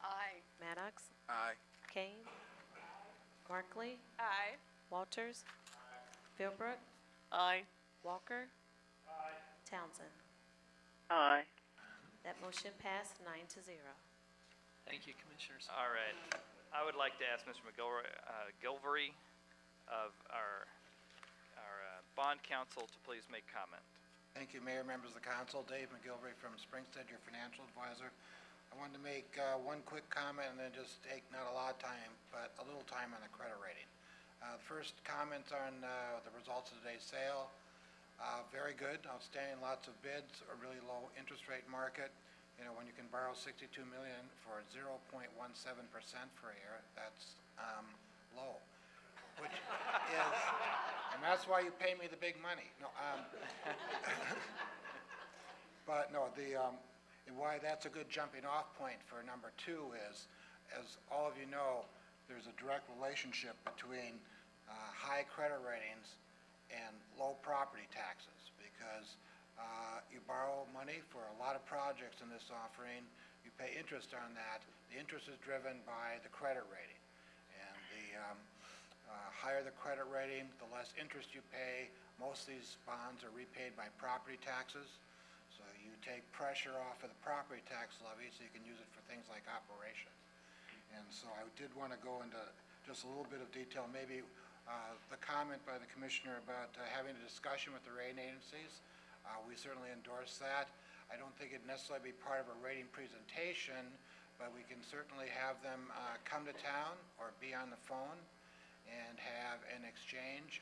Aye. Maddox. Aye. Kane. Markley. Aye. Walters. Philbrook. Aye. Walker. Townsend. Aye. That motion passed 9-0. Thank you, Commissioners. All right. I would like to ask Mr. McGilvery of our bond counsel to please make comment. Thank you, Mayor, members of the council. Dave McGilvery from Springstead, your financial advisor. I wanted to make one quick comment and then just take not a lot of time, but a little time on the credit rating. The first comments on the results of today's sale. Very good, outstanding, lots of bids, a really low interest rate market. You know, when you can borrow $62 million for 0.17% for a year, that's low, which is, and that's why you pay me the big money. No, but no, and why that's a good jumping off point for number two is, as all of you know, there's a direct relationship between high credit ratings and low property taxes, because you borrow money for a lot of projects in this offering, you pay interest on that. The interest is driven by the credit rating, and the higher the credit rating, the less interest you pay. Most of these bonds are repaid by property taxes, so you take pressure off of the property tax levy so you can use it for things like operations. And so I did want to go into just a little bit of detail, maybe the comment by the commissioner about having a discussion with the rating agencies. We certainly endorse that. I don't think it'd necessarily be part of a rating presentation, but we can certainly have them come to town or be on the phone and have an exchange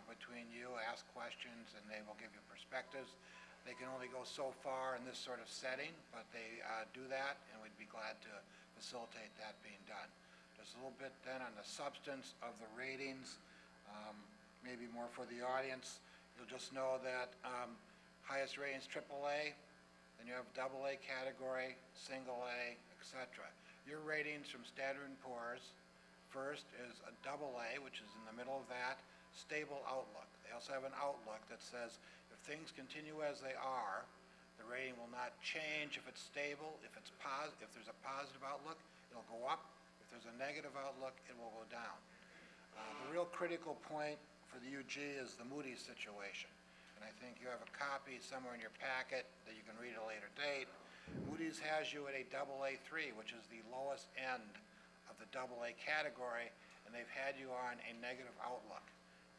between you, ask questions, and they will give you perspectives. They can only go so far in this sort of setting, but they do that, and we'd be glad to facilitate that being done. Just a little bit then on the substance of the ratings, maybe more for the audience. You'll just know that highest ratings AAA, then you have AA category, single A, etc. Your ratings from Standard & Poor's, first is a AA, which is in the middle of that, stable outlook. They also have an outlook that says if things continue as they are, the rating will not change if it's stable. If there's a positive outlook, it'll go up. If there's a negative outlook, it will go down. The real critical point for the UG is the Moody's situation. And I think you have a copy somewhere in your packet that you can read at a later date. Moody's has you at a AA3, which is the lowest end of the AA category, and they've had you on a negative outlook.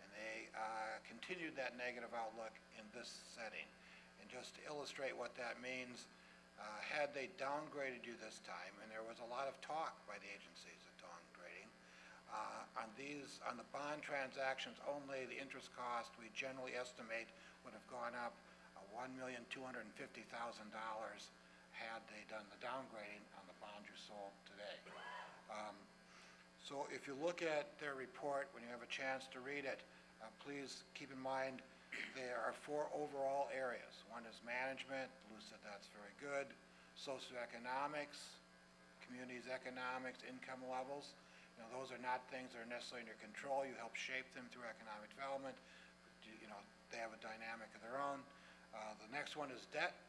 And they continued that negative outlook in this setting. And just to illustrate what that means, had they downgraded you this time, and there was a lot of talk by the agencies of downgrading, on the bond transactions only, the interest cost we generally estimate would have gone up $1,250,000 had they done the downgrading on the bond you sold today. So if you look at their report, when you have a chance to read it, please keep in mind there are 4 overall areas. One is management. Lou said that's very good. Socioeconomics, communities economics, income levels. You know, those are not things that are necessarily in your control. You help shape them through economic development. You know, they have a dynamic of their own. The next one is debt,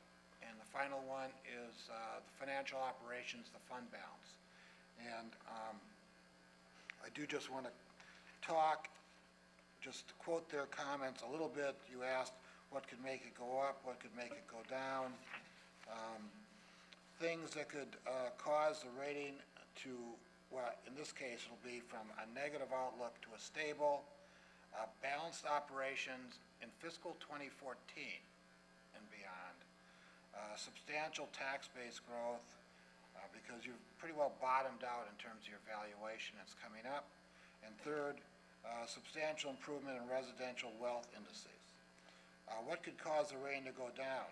and the final one is the financial operations, the fund balance. And I do just want to talk, just to quote their comments a little bit. You asked what could make it go up, what could make it go down. Things that could cause the rating to, well, in this case, it'll be from a negative outlook to a stable, balanced operations in fiscal 2014 and beyond, substantial tax base growth, because you've pretty well bottomed out in terms of your valuation that's coming up, and third, substantial improvement in residential wealth indices. What could cause the rating to go down?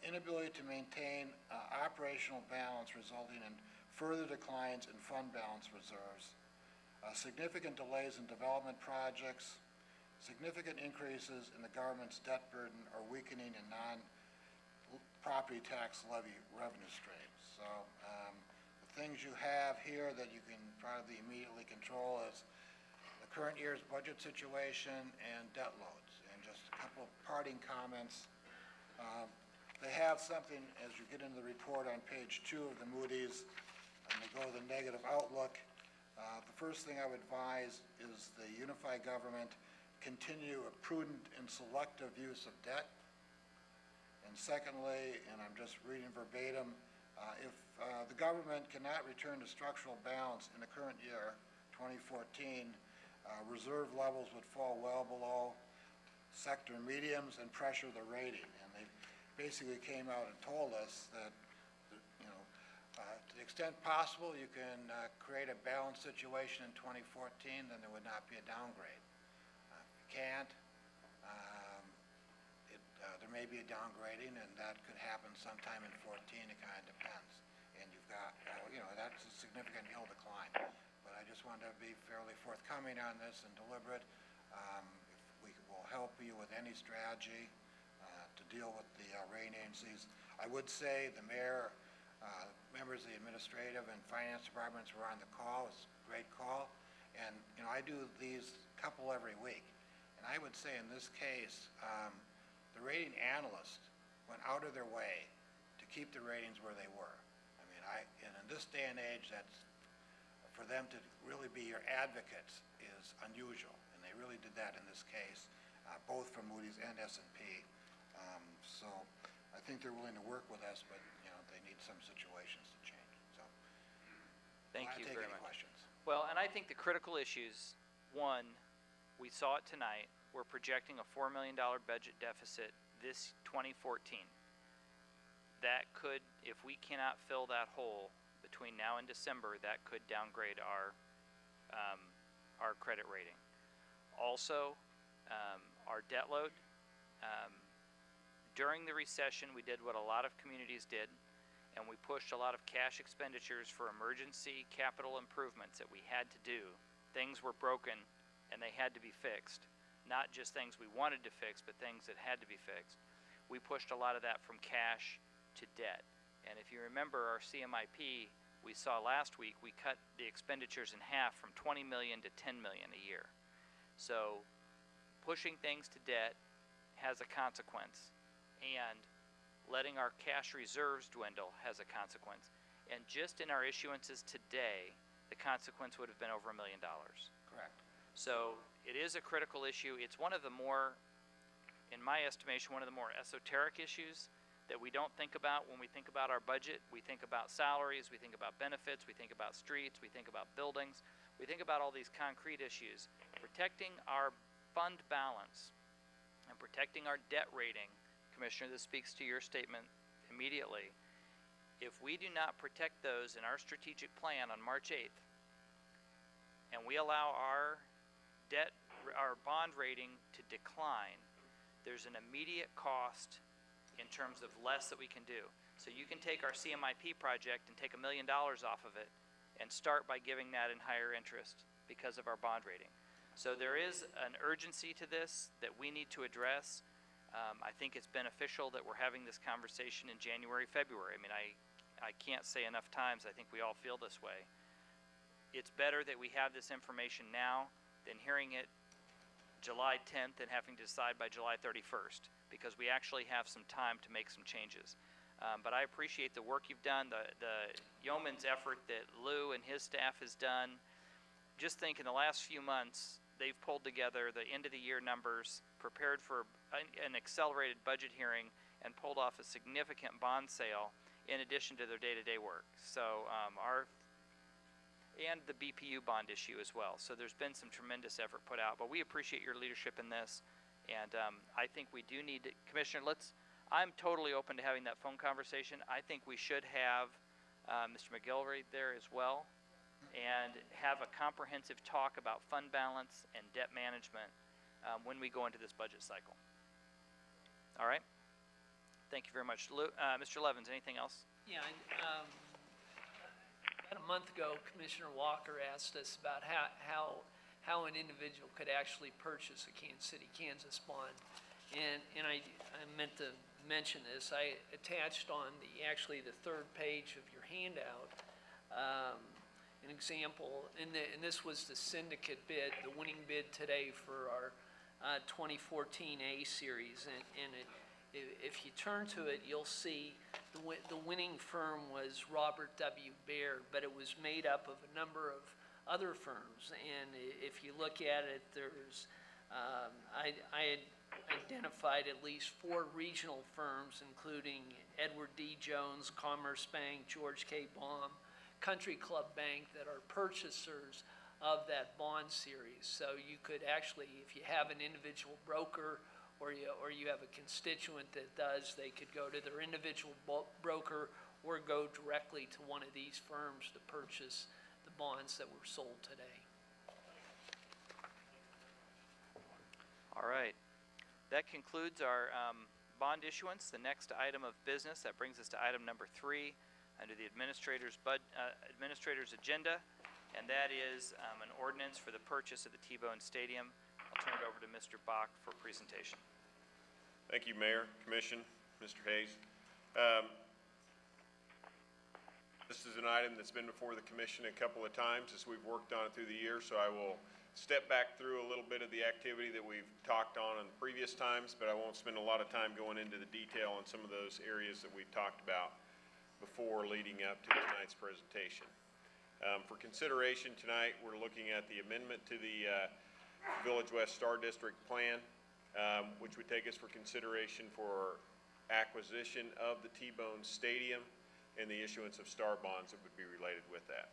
Inability to maintain operational balance resulting in further declines in fund balance reserves, significant delays in development projects, significant increases in the government's debt burden or weakening in non-property tax levy revenue streams. So the things you have here that you can probably immediately control is the current year's budget situation and debt loads. And just a couple of parting comments. They have something, as you get into the report on page 2 of the Moody's, and go to the negative outlook. The first thing I would advise is the unified government continue a prudent and selective use of debt. And secondly, and I'm just reading verbatim, if the government cannot return to structural balance in the current year, 2014, reserve levels would fall well below sector mediums and pressure the rating. And they basically came out and told us that, to the extent possible, you can create a balanced situation in 2014, then there would not be a downgrade. If you can't, there may be a downgrading, and that could happen sometime in 14. It kind of depends. And you've got, that's a significant hill to climb. But I just wanted to be fairly forthcoming on this and deliberate. If we will help you with any strategy to deal with the rating agencies. I would say the mayor, members of the administrative and finance departments were on the call. It was a great call. And, I do these couple every week. And I would say in this case, the rating analysts went out of their way to keep the ratings where they were. I mean, and in this day and age, that's, for them to really be your advocates is unusual. And they really did that in this case, both from Moody's and S&P. So I think they're willing to work with us, but, they need some situations to change. So Thank you very much. Questions. Well, and I think the critical issues, one, we saw it tonight, we're projecting a $4 million budget deficit this 2014. That could, if we cannot fill that hole between now and December, that could downgrade our credit rating. Also, our debt load. During the recession, we did what a lot of communities did, and we pushed a lot of cash expenditures for emergency capital improvements that we had to do. Things were broken, and they had to be fixed. Not just things we wanted to fix, but things that had to be fixed. We pushed a lot of that from cash to debt. And if you remember our CMIP, we saw last week, we cut the expenditures in half from 20 million to 10 million a year. So pushing things to debt has a consequence, and letting our cash reserves dwindle has a consequence. And just in our issuances today, the consequence would have been over $1 million. Correct. So it is a critical issue. It's one of the more, in my estimation, one of the more esoteric issues that we don't think about when we think about our budget. We think about salaries, we think about benefits, we think about streets, we think about buildings, we think about all these concrete issues. Protecting our fund balance and protecting our debt rating, Commissioner, this speaks to your statement immediately. If we do not protect those in our strategic plan on March 8th, and we allow our bond rating to decline, there's an immediate cost in terms of less that we can do. So you can take our CMIP project and take $1 million off of it and start by giving that in higher interest because of our bond rating. So there is an urgency to this that we need to address. I think it's beneficial that we're having this conversation in January, February. I mean, I can't say enough times, I think we all feel this way. It's better that we have this information now than hearing it July 10th and having to decide by July 31st, because we actually have some time to make some changes. But I appreciate the work you've done, the yeoman's effort that Lou and his staff has done. Just think in the last few months, they've pulled together the end of the year numbers, prepared for an accelerated budget hearing, and pulled off a significant bond sale in addition to their day-to-day work. So and the BPU bond issue as well. So there's been some tremendous effort put out, but we appreciate your leadership in this. And I think we do need to, Commissioner, I'm totally open to having that phone conversation. I think we should have Mr. McGilvery there as well, and have a comprehensive talk about fund balance and debt management when we go into this budget cycle. All right? Thank you very much. Mr. Levins, anything else? Yeah, about a month ago, Commissioner Walker asked us about how an individual could actually purchase a Kansas City, Kansas bond. And I meant to mention this. I attached on actually the third page of your handout an example, and this was the syndicate bid, the winning bid today for our 2014 A series, and if you turn to it, you'll see the winning firm was Robert W. Baird, but it was made up of a number of other firms. And if you look at it, there's, I had identified at least 4 regional firms, including Edward D. Jones, Commerce Bank, George K. Baum, Country Club Bank, that are purchasers of that bond series. So you could actually, if you have an individual broker or you have a constituent that does, they could go to their individual broker or go directly to one of these firms to purchase the bonds that were sold today. All right. That concludes our bond issuance. The next item of business, that brings us to item number 3 under the administrator's agenda, and that is an ordinance for the purchase of the T-Bone Stadium. I'll turn it over to Mr. Bach for presentation. Thank you, Mayor, Commission, Mr. Hayes. This is an item that's been before the Commission a couple of times as we've worked on it through the year, so I will step back through a little bit of the activity that we've talked on the previous times, but I won't spend a lot of time going into the detail on some of those areas that we've talked about before leading up to tonight's presentation. For consideration tonight, we're looking at the amendment to the Village West Star District Plan, which would take us for consideration for acquisition of the T-Bone Stadium and the issuance of star bonds that would be related with that.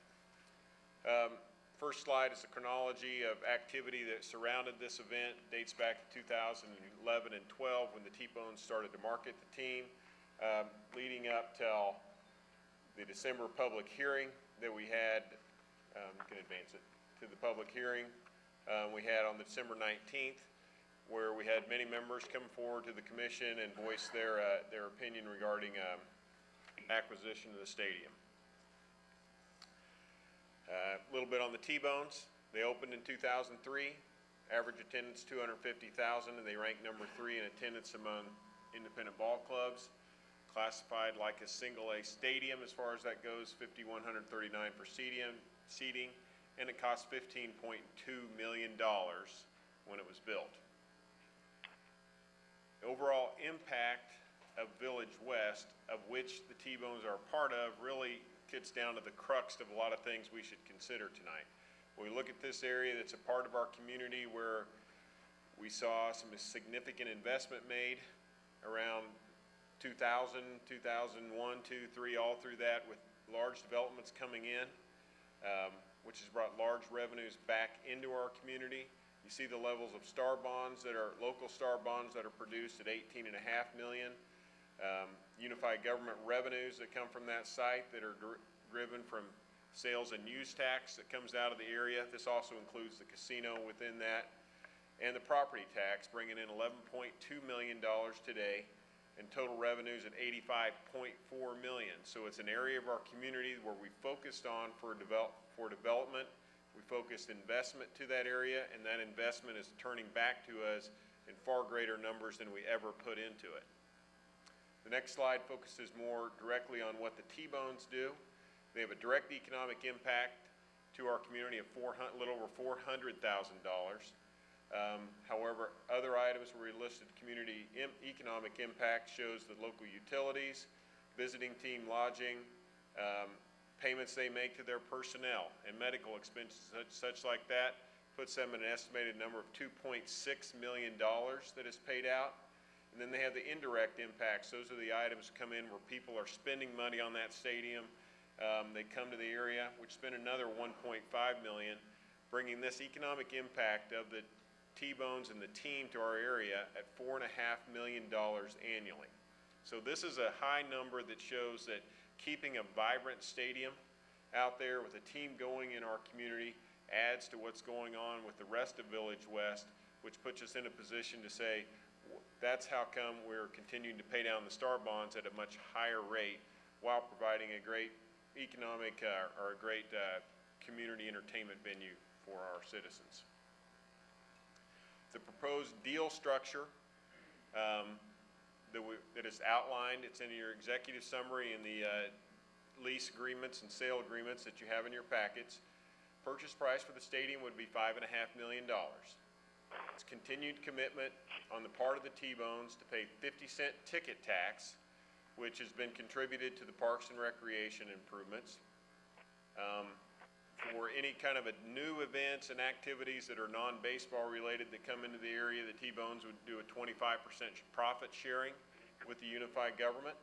First slide is a chronology of activity that surrounded this event. Dates back to 2011 and 12 when the T-Bones started to market the team, leading up till the December public hearing that we had. You can advance it to the public hearing we had on December 19th, where we had many members come forward to the commission and voice their opinion regarding acquisition of the stadium. A little bit on the T-Bones. They opened in 2003, average attendance 250,000, and they ranked number 3 in attendance among independent ball clubs. Classified like a single-A stadium as far as that goes, 5,139 for seating, and it cost $15.2 million when it was built. The overall impact of Village West, of which the T-Bones are a part of, really gets down to the crux of a lot of things we should consider tonight. When we look at this area that's a part of our community where we saw some significant investment made around 2000, 2001, 2, 3, all through that, with large developments coming in, which has brought large revenues back into our community. You see the levels of star bonds that are local star bonds that are produced at $18.5 million. Unified government revenues that come from that site that are driven from sales and use tax that comes out of the area. This also includes the casino within that, and the property tax, bringing in $11.2 million today, and total revenues at $85.4 million. So it's an area of our community where we focused on for development. We focused investment to that area, and that investment is turning back to us in far greater numbers than we ever put into it. The next slide focuses more directly on what the T-Bones do. They have a direct economic impact to our community of a little over $400,000. However, other items where we listed community economic impact shows the local utilities, visiting team lodging, payments they make to their personnel, and medical expenses such like that, puts them at an estimated number of $2.6 million that is paid out. And then they have the indirect impacts. Those are the items that come in where people are spending money on that stadium. They come to the area, which spend another $1.5 million, bringing this economic impact of the T-Bones and the team to our area at $4.5 million annually. So this is a high number that shows that keeping a vibrant stadium out there with a team going in our community adds to what's going on with the rest of Village West, which puts us in a position to say that's how come we're continuing to pay down the star bonds at a much higher rate while providing a great economic or a great community entertainment venue for our citizens. The proposed deal structure that is outlined, it's in your executive summary in the lease agreements and sale agreements that you have in your packets. Purchase price for the stadium would be $5.5 million. It's continued commitment on the part of the T-Bones to pay 50-cent ticket tax, which has been contributed to the Parks and Recreation improvements. For any kind of new events and activities that are non-baseball related that come into the area, the T-Bones would do a 25% profit sharing with the unified government.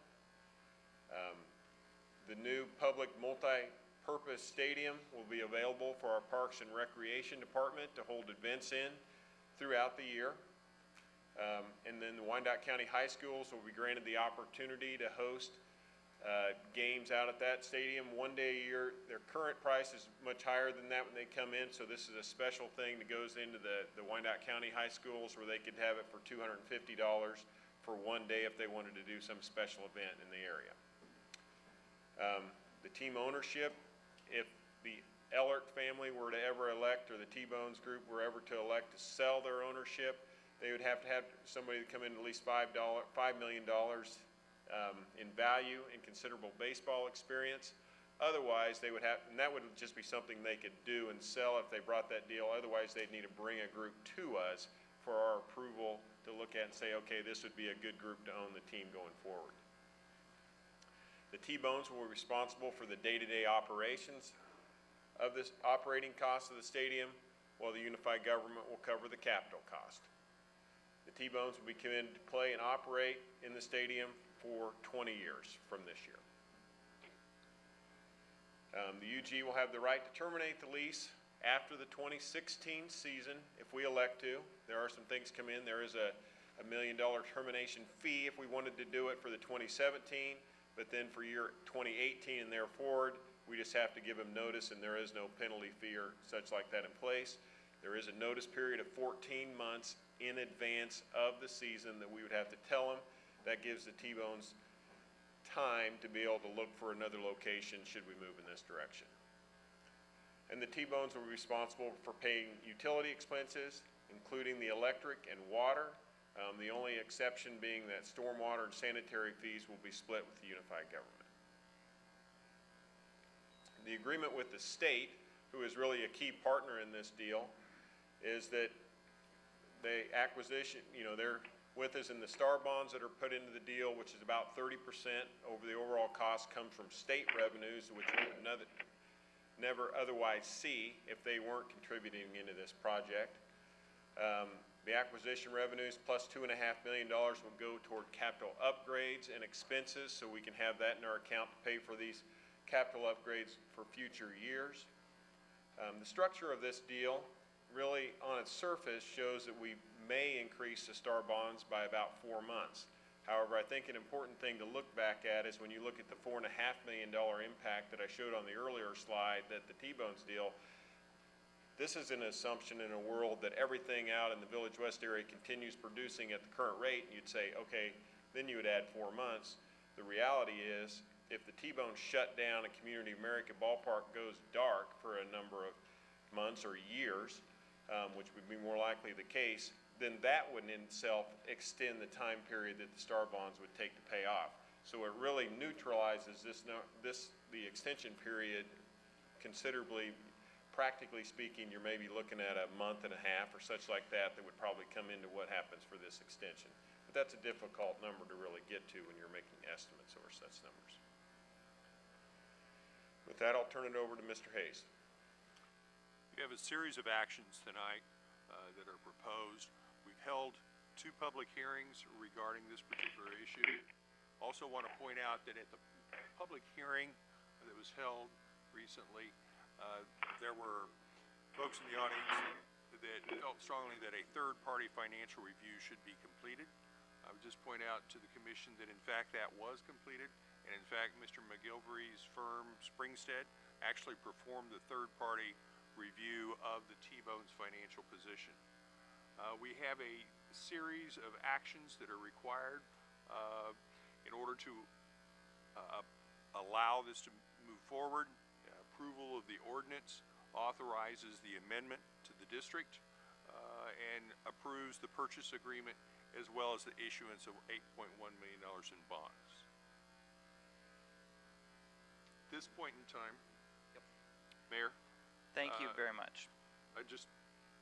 The new public multi-purpose stadium will be available for our Parks and Recreation Department to hold events in throughout the year. And then the Wyandotte County High Schools will be granted the opportunity to host games out at that stadium 1 day a year. Their current price is much higher than that when they come in, so this is a special thing that goes into the Wyandotte County High Schools where they could have it for $250 for 1 day if they wanted to do some special event in the area. The team ownership, if the Ellert family were to ever elect, or the T-Bones group were ever to elect to sell their ownership, they would have to have somebody to come in at least $5 million in value and considerable baseball experience. Otherwise, they would have, and that would just be something they could do and sell if they brought that deal. Otherwise, they'd need to bring a group to us for our approval to look at and say, okay, this would be a good group to own the team going forward. The T-Bones will be responsible for the day-to-day operations of this operating cost of the stadium, while the unified government will cover the capital cost. The T-Bones will be committed to play and operate in the stadium for 20 years from this year. The UG will have the right to terminate the lease after the 2016 season if we elect to. There are some things come in. There is a $1 million termination fee if we wanted to do it for the 2017, but then for year 2018 and there forward, we just have to give them notice, and there is no penalty fee or such like that in place. There is a notice period of 14 months in advance of the season that we would have to tell them. That gives the T-Bones time to be able to look for another location should we move in this direction. And the T-Bones will be responsible for paying utility expenses, including the electric and water. The only exception being that stormwater and sanitary fees will be split with the unified government. The agreement with the state, who is really a key partner in this deal, is that the acquisition, they're with us in the star bonds that are put into the deal, which is about 30% over the overall cost, comes from state revenues, which we would never otherwise see if they weren't contributing into this project. The acquisition revenues plus $2.5 million will go toward capital upgrades and expenses, so we can have that in our account to pay for these capital upgrades for future years. The structure of this deal really on its surface shows that we may increase the star bonds by about 4 months. However, I think an important thing to look back at is when you look at the $4.5 million impact that I showed on the earlier slide, that the T-Bones deal, this is an assumption in a world that everything out in the Village West area continues producing at the current rate, and you'd say, okay, then you would add 4 months. The reality is, if the T-Bones shut down and Community America Ballpark goes dark for a number of months or years, which would be more likely the case, then that would in itself extend the time period that the star bonds would take to pay off. So it really neutralizes the extension period considerably. Practically speaking, you're maybe looking at a month and a half or such like that would probably come into what happens for this extension. But that's a difficult number to really get to when you're making estimates over such numbers. With that, I'll turn it over to Mr. Hayes. We have a series of actions tonight that are proposed. We've held 2 public hearings regarding this particular issue. Also want to point out that at the public hearing that was held recently, there were folks in the audience that felt strongly that a third-party financial review should be completed. I would just point out to the commission that in fact that was completed, and in fact Mr. McGilvery's firm Springstead actually performed the third-party review of the T-Bones financial position. We have a series of actions that are required in order to allow this to move forward. Approval of the ordinance authorizes the amendment to the district and approves the purchase agreement as well as the issuance of $8.1 million in bonds. At this point in time, Mayor. Thank you very much. I just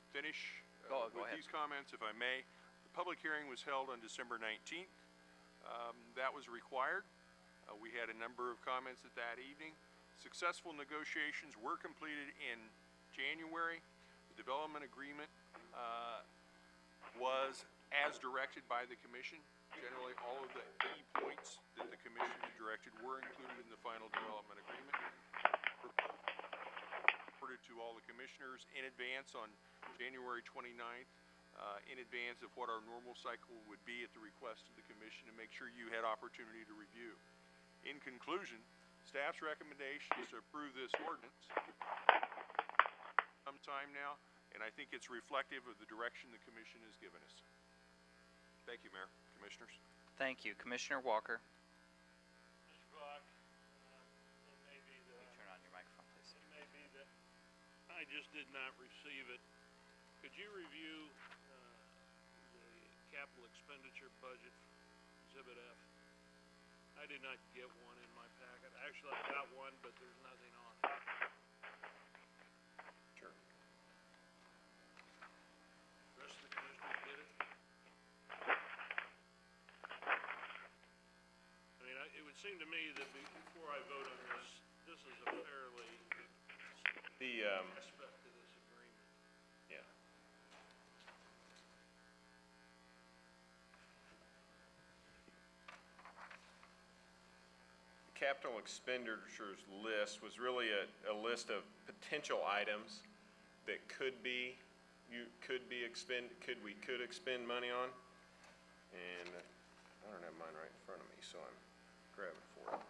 finish Go with ahead. these comments, if I may. The public hearing was held on December 19th. That was required. We had a number of comments at that evening. Successful negotiations were completed in January. The development agreement was as directed by the commission. Generally, all of the key points that the commission had directed were included in the final development agreement. Reported to all the commissioners in advance on January 29th, in advance of what our normal cycle would be at the request of the commission, to make sure you had opportunity to review. In conclusion, staff's recommendation is to approve this ordinance sometime now, and I think it's reflective of the direction the commission has given us. Thank you, Mayor, Commissioners. Thank you. Commissioner Walker. Mr. Brock, it may be that, Turn on your microphone, please. it may be that I just did not receive it. Could you review the capital expenditure budget, Exhibit F? I did not get one in my packet. Actually, I got one, but there's nothing on it. Sure. The rest of the commissioners get it? I mean, it would seem to me that before I vote on this, this is a fairly The, aspect to this agreement. yeah. Capital expenditures list was really a list of potential items that could expend money on. And I don't have mine right in front of me, so I'm grabbing for it.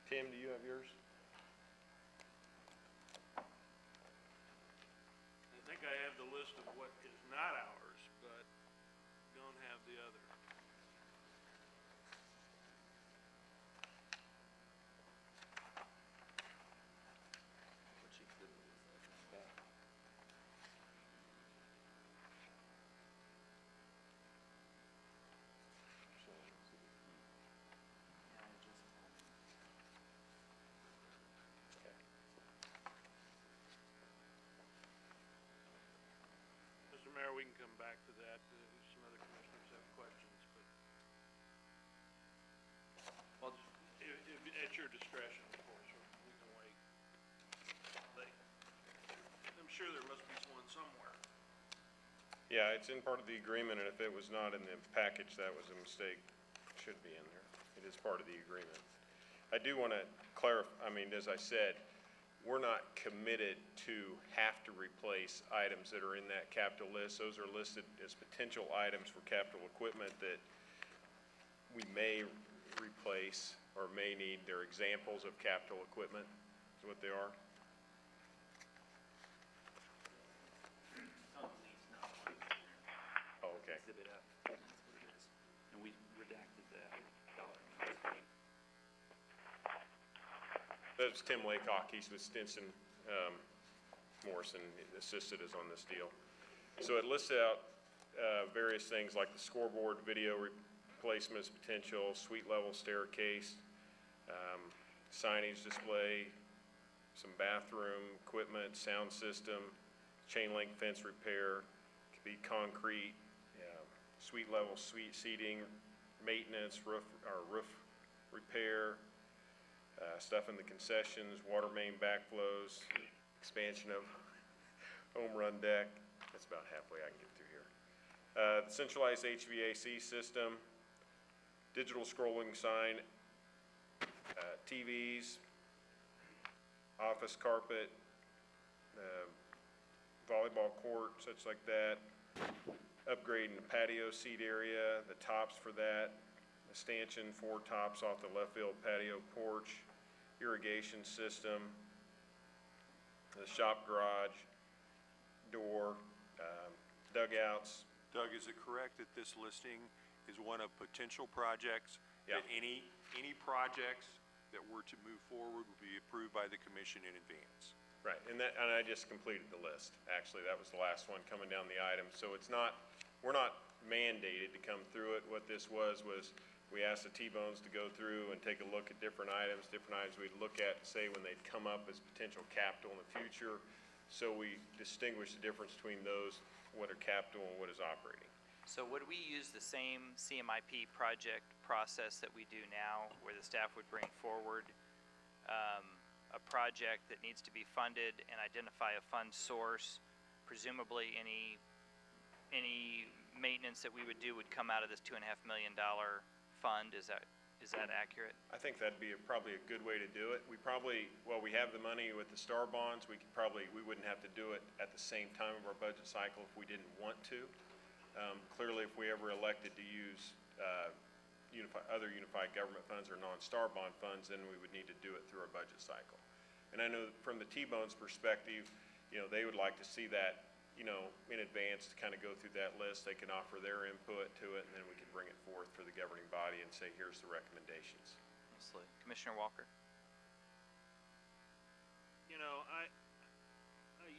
Tim, do you have yours? I think I have the list of what is not ours, but don't have the other. Mr. Mayor, we can come back to that. Some other commissioners have questions, but Well, at your discretion, of course, we can wait. I'm sure there must be one somewhere. Yeah, it's in part of the agreement, and if it was not in the package, that was a mistake. It should be in there. It is part of the agreement. I do want to clarify, I mean, as I said, we're not committed to have to replace items that are in that capital list. Those are listed as potential items for capital equipment that we may replace or may need. They're examples of capital equipment, is what they are. Oh, okay. Exhibit F, that's what it is. And we redacted that dollar amount. That's Tim Laycock. He's with Stinson Morrison, assisted us on this deal. So it lists out various things like the scoreboard, video replacements potential, suite level staircase, signage display, some bathroom equipment, sound system, chain link fence repair, could be concrete, suite level suite seating, maintenance, roof repair, stuff in the concessions, water main backflows, expansion of home run deck. That's about halfway I can get through here. The centralized HVAC system, digital scrolling sign, TVs, office carpet, volleyball court, such like that, upgrading the patio seat area, the tops for that, the stanchion, 4 tops off the left field patio porch, irrigation system, the shop garage, door, dugouts. Doug, is it correct that this listing is one of potential projects? Yeah. That any projects that were to move forward would be approved by the commission in advance? Right, and I just completed the list. Actually, that was the last one coming down the item. So it's not, we're not mandated to come through it. What this was We asked the T-Bones to go through and take a look at different items we'd look at, say, when they'd come up as potential capital in the future. So we distinguish the difference between those, what are capital and what is operating. So would we use the same CMIP project process that we do now, where the staff would bring forward a project that needs to be funded and identify a fund source? Presumably any maintenance that we would do would come out of this $2.5 million fund. Is that accurate? I think that'd be probably a good way to do it. We have the money with the STAR bonds, we wouldn't have to do it at the same time of our budget cycle if we didn't want to. Clearly, if we ever elected to use other unified government funds or non-STAR bond funds, then we would need to do it through our budget cycle. And I know from the T-Bones perspective, they would like to see that, in advance to kind of go through that list. They can offer their input to it, and then we can bring it forth for the governing body and say, here's the recommendations. Absolutely. Commissioner Walker? I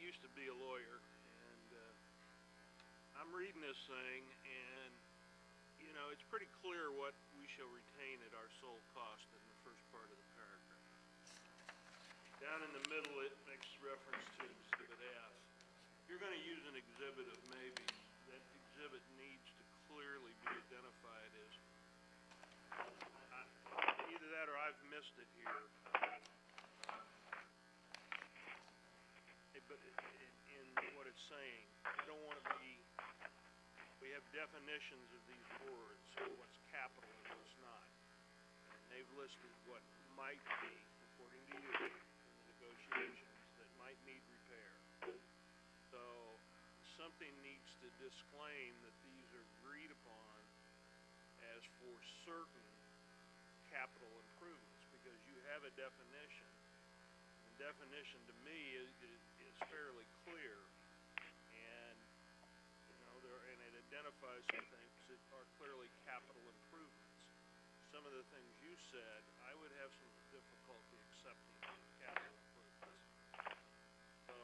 used to be a lawyer, and I'm reading this thing, and it's pretty clear what we shall retain at our sole cost in the first part of the paragraph. Down in the middle, it makes reference to Exhibit F. If you're going to use an exhibit of maybe, that exhibit needs to clearly be identified as either that or I've missed it here. But in what it's saying, I don't want to be. We have definitions of these words, what's capital and what's not. And they've listed what might be, according to you, in the negotiations, that might need repair. So something needs to disclaim that these are agreed upon as for certain capital improvements, because you have a definition. The definition to me is fairly clear. And it identifies some things that are clearly capital improvements. Some of the things you said, I would have some difficulty accepting as capital improvements. So,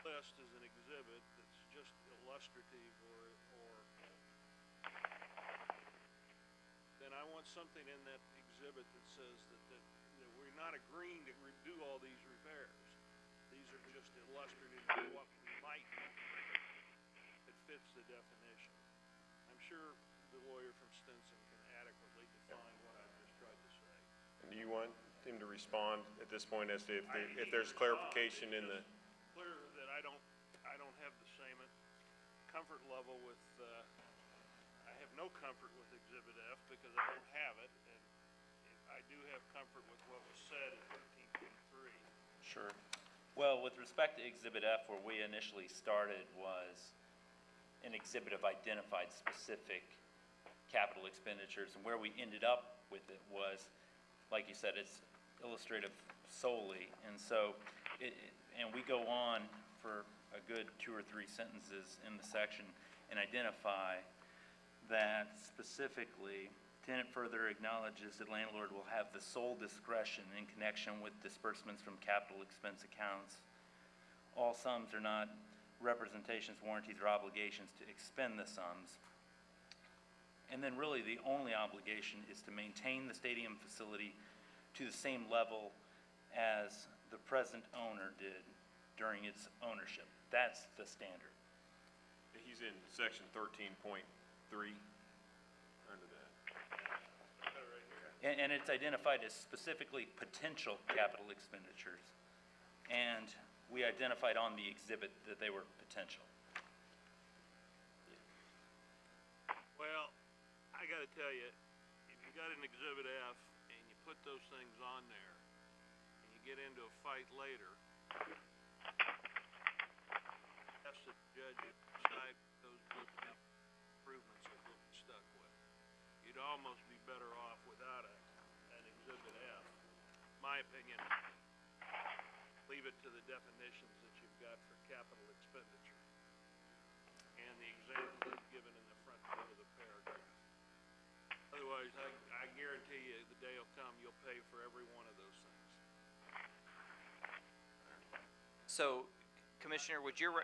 the list is an exhibit that's just illustrative or then I want something in that exhibit that says that we're not agreeing to do all these repairs. These are just illustrative of what we might do. It fits the definition. I'm sure the lawyer from Stinson can adequately define what I've just tried to say. And do you want him to respond at this point as to if there's clarification in the... Clear that I don't have the same comfort level with, I have no comfort with Exhibit F because I don't have it, and I do have comfort with what was said in 13.3. Sure. Well, with respect to Exhibit F, where we initially started was an exhibit of identified specific capital expenditures, and where we ended up with it was, like you said, it's illustrative solely, and so and we go on for a good 2 or 3 sentences in the section and identify that specifically tenant further acknowledges that landlord will have the sole discretion in connection with disbursements from capital expense accounts. All sums are not representations, warranties, or obligations to expend the sums. And then really the only obligation is to maintain the stadium facility to the same level as the present owner did during its ownership. That's the standard. He's in section 13.3 under that. And it's identified as specifically potential capital expenditures. And we identified on the exhibit that they were potential. Well, I got to tell you, if you got an Exhibit F and you put those things on there and you get into a fight later, that's the judge decide those improvements are what we're stuck with. You'd almost be better off without an Exhibit F. My opinion, leave it to the definitions that you've got for capital expenditure and the examples given in the front part of the paragraph. Otherwise, I guarantee you the day will come you'll pay for every one of those things. So, Commissioner, okay,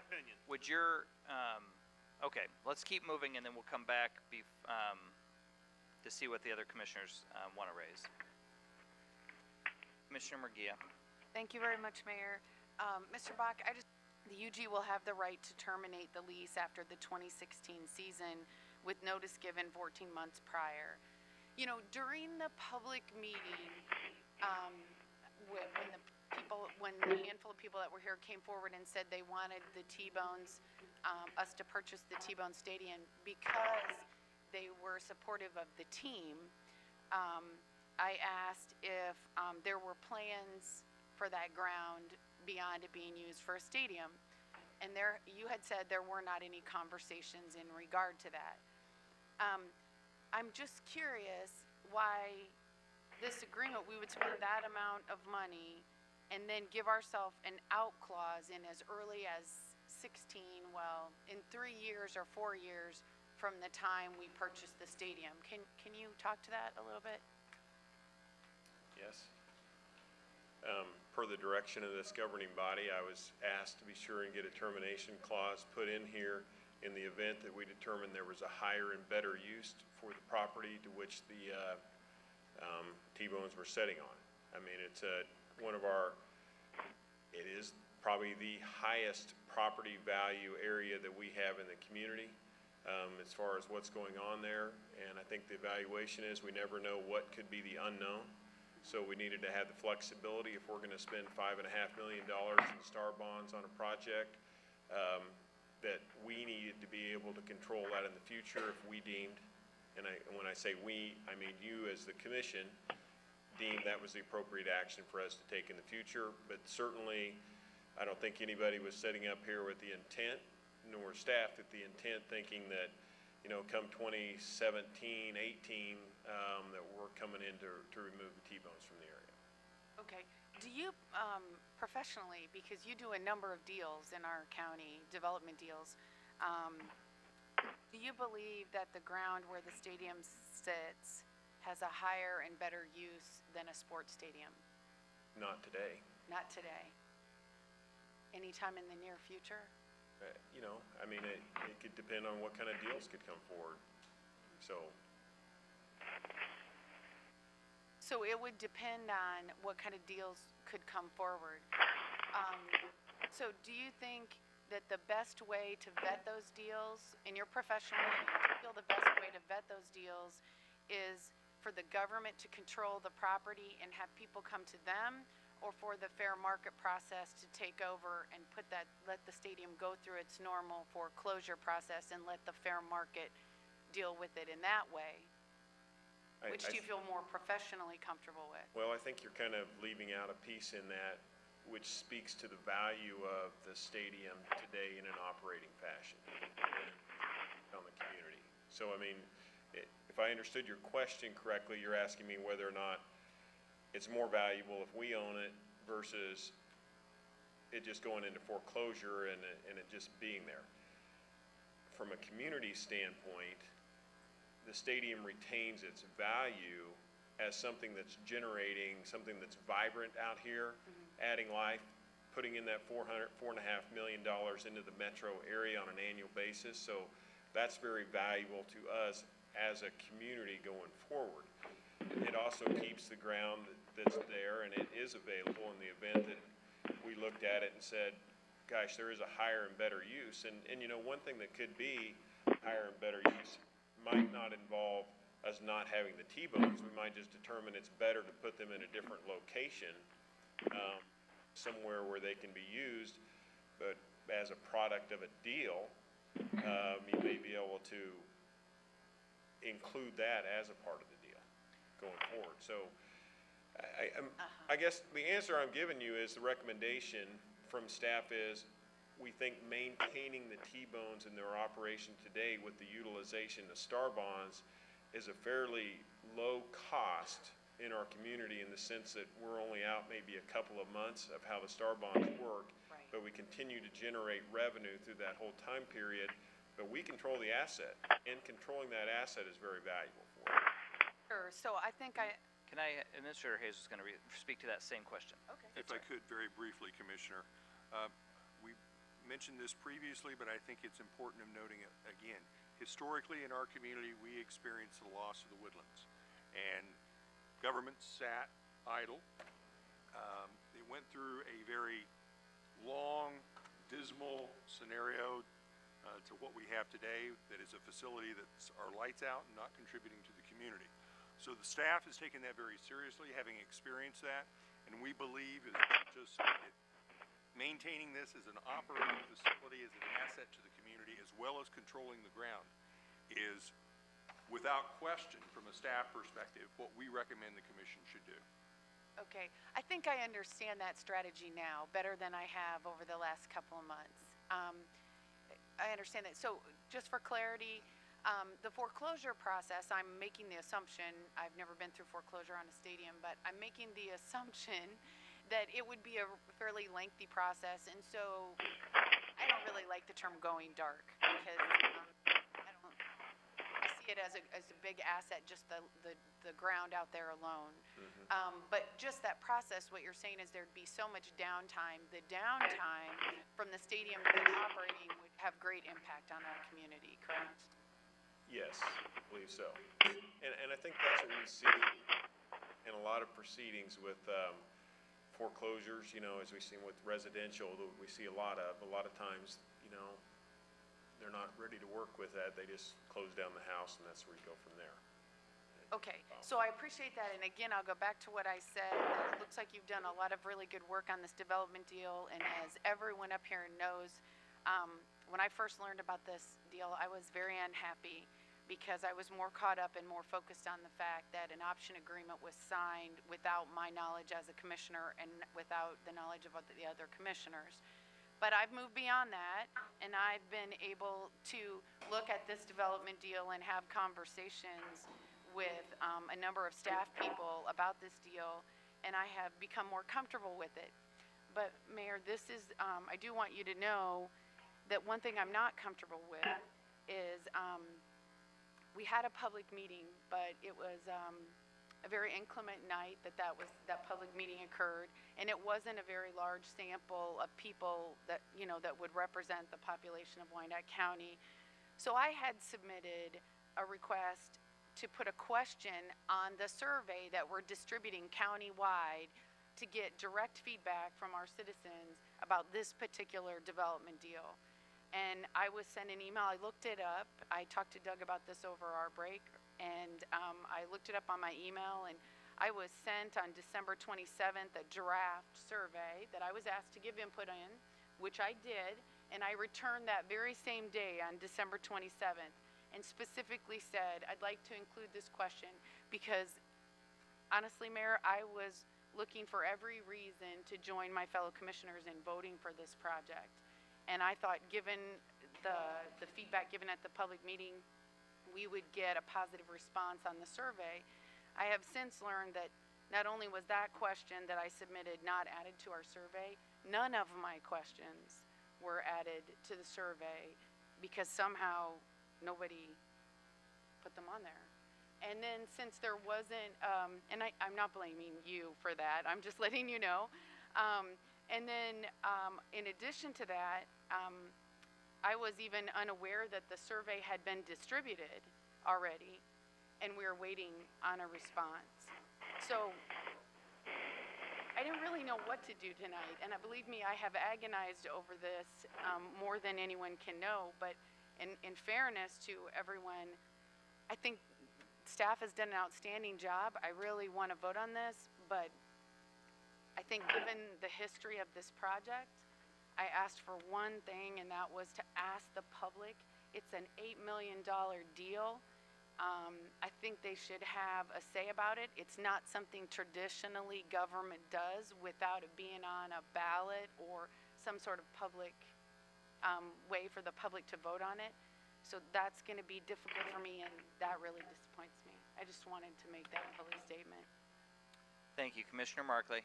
let's keep moving and then we'll come back. to see what the other commissioners want to raise. Commissioner Murguia. Thank you very much, Mayor. Mr. Bach, the UG will have the right to terminate the lease after the 2016 season with notice given 14 months prior. You know, during the public meeting, when the handful of people that were here came forward and said they wanted the T-Bones, us to purchase the T-Bone Stadium because they were supportive of the team, I asked if there were plans for that ground beyond it being used for a stadium. And you had said there were not any conversations in regard to that. I'm just curious why this agreement, we would spend that amount of money and then give ourselves an out clause in as early as 16, well, in 3 years or 4 years from the time we purchased the stadium. Can you talk to that a little bit? Yes. Per the direction of this governing body, I was asked to be sure and get a termination clause put in here in the event that we determined there was a higher and better use for the property to which the T-Bones were setting on. I mean, it's it is probably the highest property value area that we have in the community as far as what's going on there. And I think the evaluation is we never know what could be the unknown. So we needed to have the flexibility if we're going to spend $5.5 million in star bonds on a project, that we needed to be able to control that in the future if we deemed, and when I say we, I mean you as the commission, deemed that was the appropriate action for us to take in the future. But certainly, I don't think anybody was setting up here with the intent, nor staff with the intent thinking that, you know, come 2017, 18, that we're coming in to remove the T-Bones from the area. Okay. Do you, professionally, because you do a number of deals in our county, development deals, do you believe that the ground where the stadium sits has a higher and better use than a sports stadium? Not today. Not today. Anytime in the near future? You know, I mean, it could depend on what kind of deals could come forward. So it would depend on what kind of deals could come forward. So do you think that the best way to vet those deals, in your professional opinion, do you feel the best way to vet those deals is for the government to control the property and have people come to them, or for the fair market process to take over and let the stadium go through its normal foreclosure process and let the fair market deal with it in that way? Which do you feel more professionally comfortable with? Well, I think you're kind of leaving out a piece in that which speaks to the value of the stadium today in an operating fashion on the community. So, I mean, if I understood your question correctly, you're asking me whether or not it's more valuable if we own it versus it just going into foreclosure and it just being there. From a community standpoint, the stadium retains its value as something that's generating something that's vibrant out here, adding life, putting in that $4.5 million into the metro area on an annual basis. So that's very valuable to us as a community going forward. It also keeps the ground that's there, and it is available in the event that we looked at it and said, gosh, there is a higher and better use. And you know, one thing that could be higher and better use might not involve us not having the T-Bones. We might just determine it's better to put them in a different location, somewhere where they can be used, but as a product of a deal, you may be able to include that as a part of the deal going forward. So I guess the answer I'm giving you is the recommendation from staff is we think maintaining the T-Bones in their operation today with the utilization of star bonds is a fairly low cost in our community, in the sense that we're only out maybe a couple of months of how the star bonds work, Right. but we continue to generate revenue through that whole time period, but we control the asset, and controlling that asset is very valuable for us. Sure. So I think Administrator Hayes was going to speak to that same question. okay. If I could, very briefly, Commissioner. We mentioned this previously, but I think it's important of noting it again. historically in our community, we experienced the loss of the woodlands. And government sat idle. It went through a very long, dismal scenario to what we have today, that is a facility that's our lights out and not contributing to the community. So the staff has taken that very seriously, having experienced that, and we believe is just maintaining this as an operating facility, as an asset to the community, as well as controlling the ground, is without question, from a staff perspective, what we recommend the commission should do. Okay, I think I understand that strategy now better than I have over the last couple of months. I understand that. So just for clarity, the foreclosure process, I'm making the assumption, I've never been through foreclosure on a stadium, but I'm making the assumption that it would be a fairly lengthy process, and so I don't really like the term going dark, because I see it as a big asset, just the ground out there alone. But just that process, what you're saying is there'd be so much downtime. The downtime from the stadium to operating would have great impact on our community, correct? Yes, I believe so. And I think that's what we see in a lot of proceedings with foreclosures, you know, as we've seen with residential, we see a lot of times, you know, they're not ready to work with that. They just close down the house, and that's where you go from there. Okay, so I appreciate that, and again, I'll go back to what I said. It looks like you've done a lot of really good work on this development deal, and as everyone up here knows, when I first learned about this deal, I was very unhappy, because I was more caught up and more focused on the fact that an option agreement was signed without my knowledge as a commissioner and without the knowledge of the other commissioners. But I've moved beyond that, and I've been able to look at this development deal and have conversations with a number of staff people about this deal, and I have become more comfortable with it. But Mayor, this is, I do want you to know that one thing I'm not comfortable with is we had a public meeting, but it was a very inclement night that public meeting occurred, and it wasn't a very large sample of people that, you know, that would represent the population of Wyandotte County. So I had submitted a request to put a question on the survey that we're distributing countywide to get direct feedback from our citizens about this particular development deal. And I was sent an email, I looked it up, I talked to Doug about this over our break, and I looked it up on my email, and I was sent on December 27th a draft survey that I was asked to give input in, which I did, and I returned that very same day on December 27th, and specifically said, I'd like to include this question, because honestly, Mayor, I was looking for every reason to join my fellow commissioners in voting for this project. And I thought, given the feedback given at the public meeting, we would get a positive response on the survey. I have since learned that not only was that question that I submitted not added to our survey, none of my questions were added to the survey because somehow nobody put them on there. And then since there wasn't, and I'm not blaming you for that, I'm just letting you know. And then in addition to that, I was even unaware that the survey had been distributed already, and we were waiting on a response. So I didn't really know what to do tonight, and believe me, I have agonized over this more than anyone can know, but in fairness to everyone, I think staff has done an outstanding job. I really want to vote on this, but I think given the history of this project, I asked for one thing, and that was to ask the public. It's an $8 million deal. I think they should have a say about it. It's not something traditionally government does without it being on a ballot or some sort of public way for the public to vote on it. So that's going to be difficult for me, and that really disappoints me. I just wanted to make that public statement. Thank you. Commissioner Markley.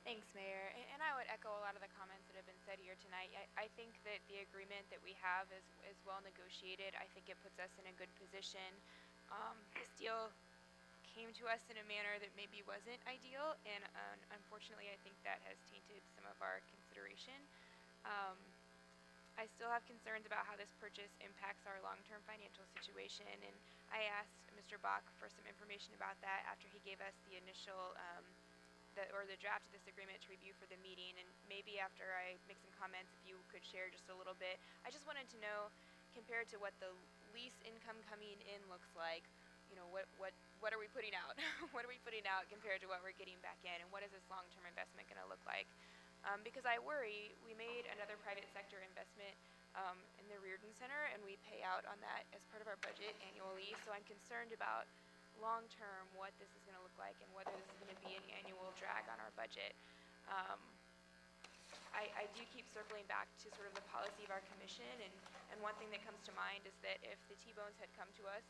Thanks, Mayor. And I would echo a lot of the comments that have been said here tonight. I think that the agreement that we have is well negotiated. I think it puts us in a good position. This deal came to us in a manner that maybe wasn't ideal, and unfortunately I think that has tainted some of our consideration. I still have concerns about how this purchase impacts our long-term financial situation, and I asked Mr. Bach for some information about that after he gave us the initial, the draft of this agreement to review for the meeting, and maybe after I make some comments, if you could share just a little bit. I just wanted to know, compared to what the lease income coming in looks like, you know, what are we putting out? What are we putting out compared to what we're getting back in, and what is this long-term investment going to look like? Because I worry, we made another private sector investment in the Reardon Center, and we pay out on that as part of our budget annually, so I'm concerned about long-term what this is going to look like and whether this is going to be an annual drag on our budget. I do keep circling back to sort of the policy of our commission, and one thing that comes to mind is that if the T-Bones had come to us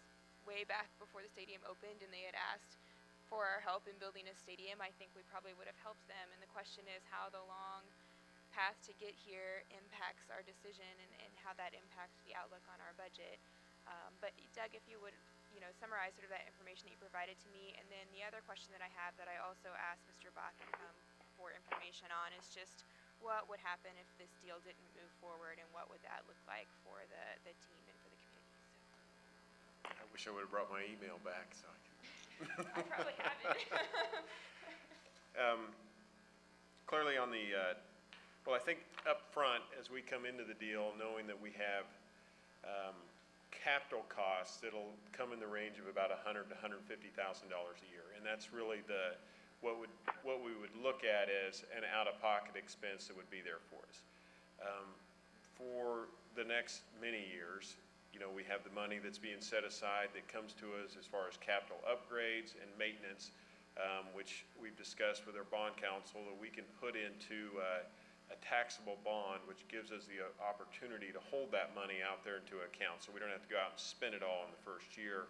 way back before the stadium opened and they had asked for our help in building a stadium, I think we probably would have helped them, and the question is how the long path to get here impacts our decision and how that impacts the outlook on our budget. But Doug, if you would, you know, summarize sort of that information that you provided to me, and then the other question that I have that I also asked Mr. Bach for information on is just what would happen if this deal didn't move forward, and what would that look like for the team and for the community. So. I wish I would have brought my email back so I could. I probably haven't. Clearly on the, well, I think up front, as we come into the deal, knowing that we have capital costs that'll come in the range of about $100,000 to $150,000 a year, and that's really what we would look at as an out-of-pocket expense that would be there for us. For the next many years, you know, we have the money that's being set aside that comes to us as far as capital upgrades and maintenance, which we've discussed with our bond counsel, that we can put into a taxable bond, which gives us the opportunity to hold that money out there into account, so we don't have to go out and spend it all in the first year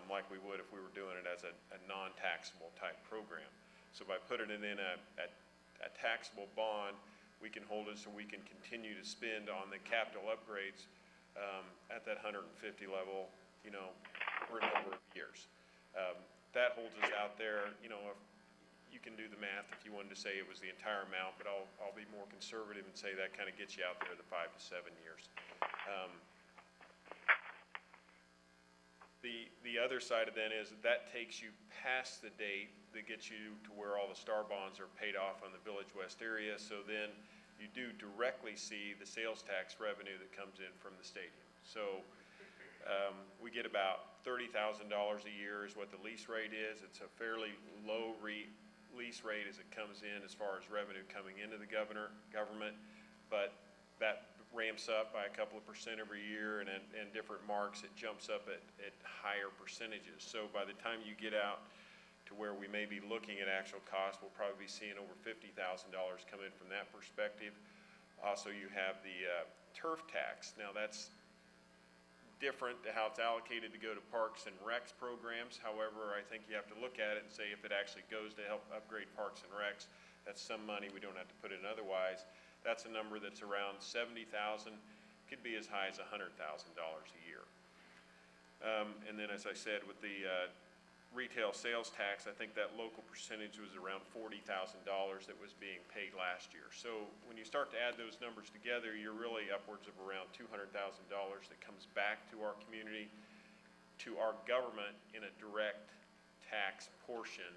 like we would if we were doing it as a non-taxable type program. So by putting it in a taxable bond, we can hold it so we can continue to spend on the capital upgrades at that 150 level, you know, for a number of years. That holds us out there. You know, if you can do the math if you wanted to say it was the entire amount, but I'll be more conservative and say that kind of gets you out there the 5 to 7 years. The other side of that is that takes you past the date that gets you to where all the star bonds are paid off on the Village West area, so then you do directly see the sales tax revenue that comes in from the stadium. So we get about $30,000 a year is what the lease rate is. It's a fairly low lease rate as it comes in as far as revenue coming into the government, but that ramps up by a couple of percent every year, and different marks it jumps up at higher percentages. So by the time you get out to where we may be looking at actual costs, we'll probably be seeing over $50,000 come in from that perspective. Also, you have the turf tax. Now that's different to how it's allocated to go to parks and recs programs. However, I think you have to look at it and say if it actually goes to help upgrade parks and recs, that's some money we don't have to put in otherwise. That's a number that's around $70,000, could be as high as $100,000 a year. And then, as I said, with the retail sales tax, I think that local percentage was around $40,000 that was being paid last year. So when you start to add those numbers together, you're really upwards of around $200,000 that comes back to our community, to our government in a direct tax portion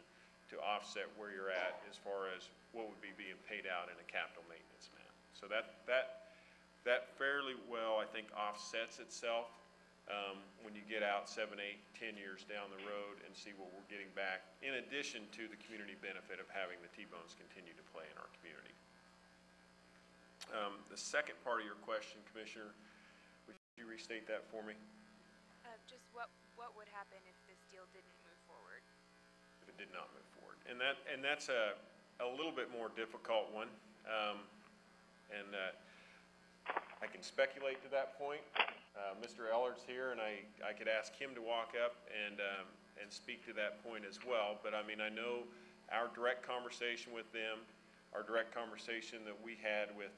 to offset where you're at as far as what would be being paid out in a capital maintenance amount. So that fairly well, I think, offsets itself when you get out 7, 8, 10 years down the road and see what we're getting back, in addition to the community benefit of having the T-Bones continue to play in our community. The second part of your question, Commissioner, would you restate that for me? Just what would happen if this deal didn't move forward? If it did not move forward. And that's a little bit more difficult one. I can speculate to that point. Mr. Ellard's here, and I could ask him to walk up and speak to that point as well. But I mean, I know our direct conversation with them, our direct conversation that we had with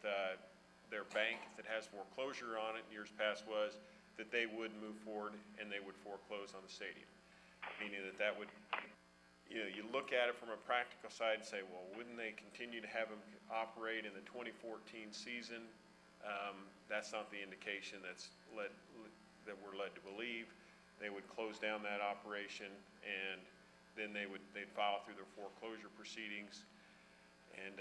their bank that has foreclosure on it in years past was that they would move forward and they would foreclose on the stadium. Meaning that would, you know, you look at it from a practical side and say, well, wouldn't they continue to have them operate in the 2014 season That's not the indication that we're led to believe. They would close down that operation, and then they'd file through their foreclosure proceedings and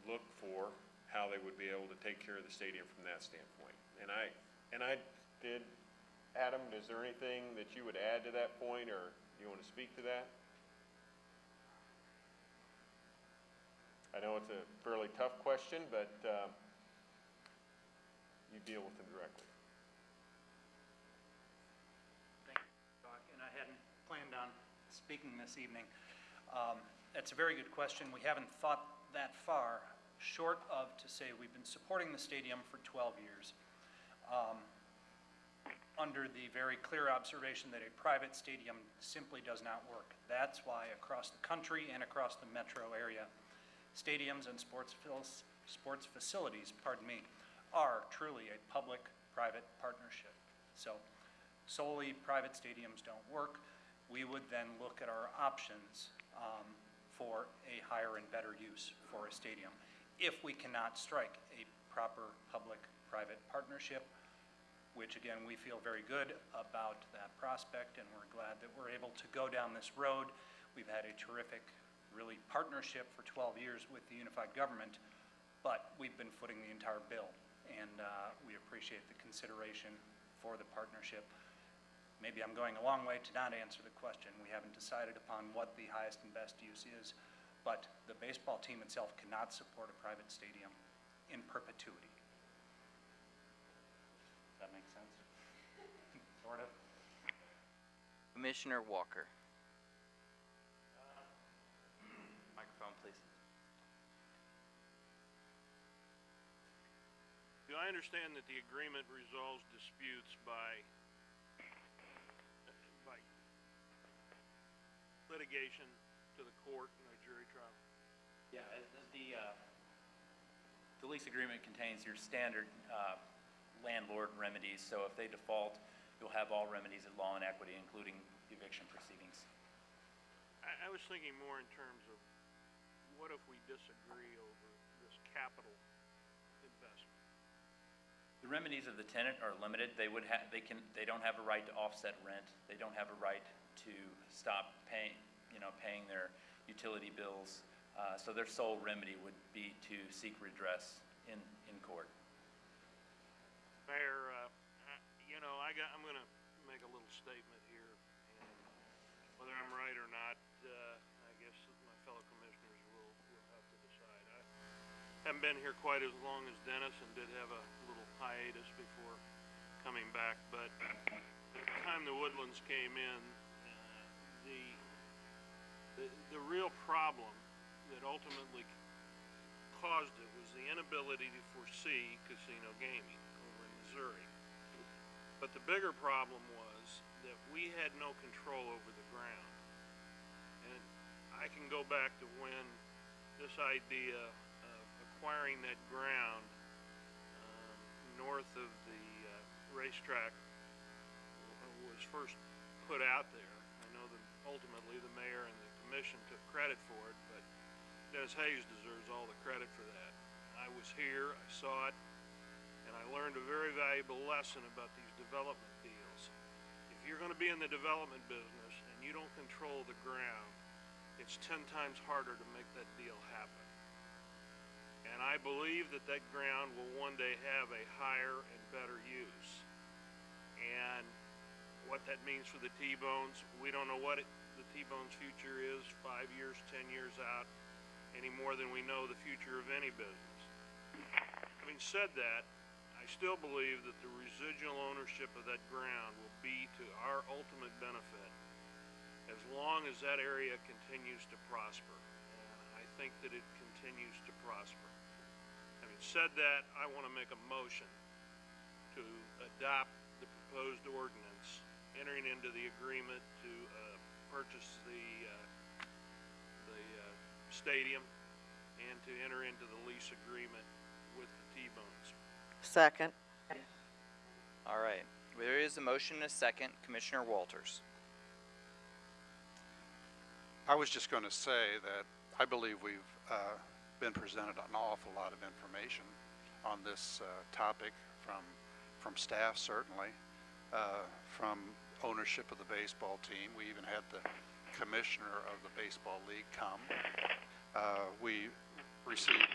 look for how they would be able to take care of the stadium from that standpoint. And I did, Adam, is there anything that you would add to that point, or you want to speak to that? I know it's a fairly tough question, but you deal with them directly. Thank you, Doc, and I hadn't planned on speaking this evening. That's a very good question. We haven't thought that far, short of to say we've been supporting the stadium for 12 years. Under the very clear observation that a private stadium simply does not work. That's why across the country and across the metro area, stadiums and sports facilities, are truly a public-private partnership. So solely private stadiums don't work. We would then look at our options for a higher and better use for a stadium. If we cannot strike a proper public-private partnership, which again, we feel very good about that prospect, and we're glad that we're able to go down this road. We've had a terrific, really, partnership for 12 years with the unified government, but we've been footing the entire bill, and we appreciate the consideration for the partnership. Maybe I'm going a long way to not answer the question. We haven't decided upon what the highest and best use is, but the baseball team itself cannot support a private stadium in perpetuity. That makes sense? Sort of. Commissioner Walker. Microphone, please. Do I understand that the agreement resolves disputes by litigation to the court in a jury trial? Yeah, the lease agreement contains your standard landlord remedies, so if they default, you'll have all remedies at law and equity, including eviction proceedings. I was thinking more in terms of what if we disagree over this capital investment? The remedies of the tenant are limited. They don't have a right to offset rent. They don't have a right to stop paying their utility bills. So their sole remedy would be to seek redress in court. Mayor, I'm going to make a little statement here, and whether I'm right or not, I guess my fellow commissioners will have to decide. I haven't been here quite as long as Dennis and did have a little hiatus before coming back, but at the time the Woodlands came in, the real problem that ultimately caused it was the inability to foresee casino gaming over in Missouri. But the bigger problem was that we had no control over the ground. And I can go back to when this idea of acquiring that ground north of the racetrack was first put out there. I know that ultimately the mayor and the commission took credit for it, but Dennis Hayes deserves all the credit for that. I was here, I saw it, and I learned a very valuable lesson about these development deals. If you're going to be in the development business and you don't control the ground, it's 10 times harder to make that deal happen. And I believe that that ground will one day have a higher and better use. And what that means for the T-Bones, we don't know what the T-Bones future is 5 years, 10 years out, any more than we know the future of any business. Having said that, I still believe that the residual ownership of that ground will be to our ultimate benefit as long as that area continues to prosper. And I think that it continues to prosper. Having said that, I want to make a motion to adopt the proposed ordinance, entering into the agreement to purchase the stadium and to enter into the lease agreement with the T-Bones. Second. All right. There is a motion and a second. Commissioner Walters. I was just going to say that I believe we've been presented an awful lot of information on this topic from staff, certainly, from ownership of the baseball team. We even had the commissioner of the baseball league come. We received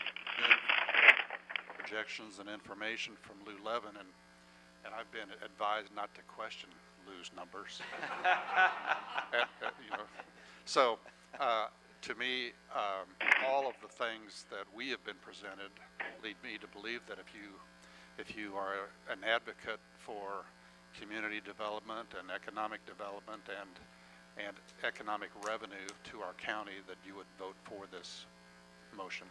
projections and information from Lou Levin, and I've been advised not to question Lou's numbers. You know, so to me, all of the things that we have been presented lead me to believe that if you are an advocate for community development and economic development and economic revenue to our county, that you would vote for this motion.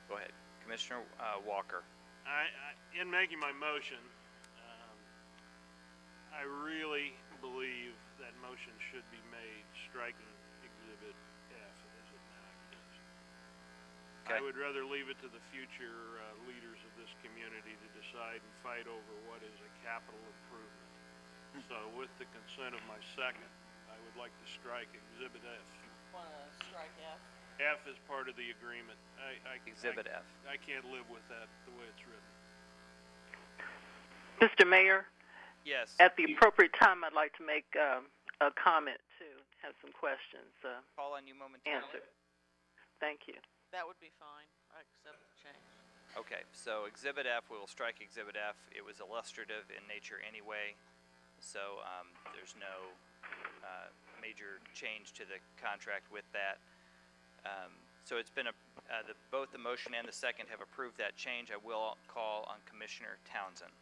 Go ahead. Commissioner Walker. In making my motion, I really believe that motion should be made striking Exhibit F as it now is. Okay. I would rather leave it to the future leaders of this community to decide and fight over what is a capital improvement. So with the consent of my second, I would like to strike Exhibit F. Want to strike F? F is part of the agreement. Exhibit F. I can't live with that the way it's written. Mr. Mayor, Yes. at the appropriate time, I'd like to make a comment too, have some questions Call on you momentarily. answered. Thank you. That would be fine. I accept the change. Okay, so Exhibit F, we will strike Exhibit F. It was illustrative in nature anyway, so there's no major change to the contract with that. So it's been both the motion and the second have approved that change. I will call on Commissioner Townsend.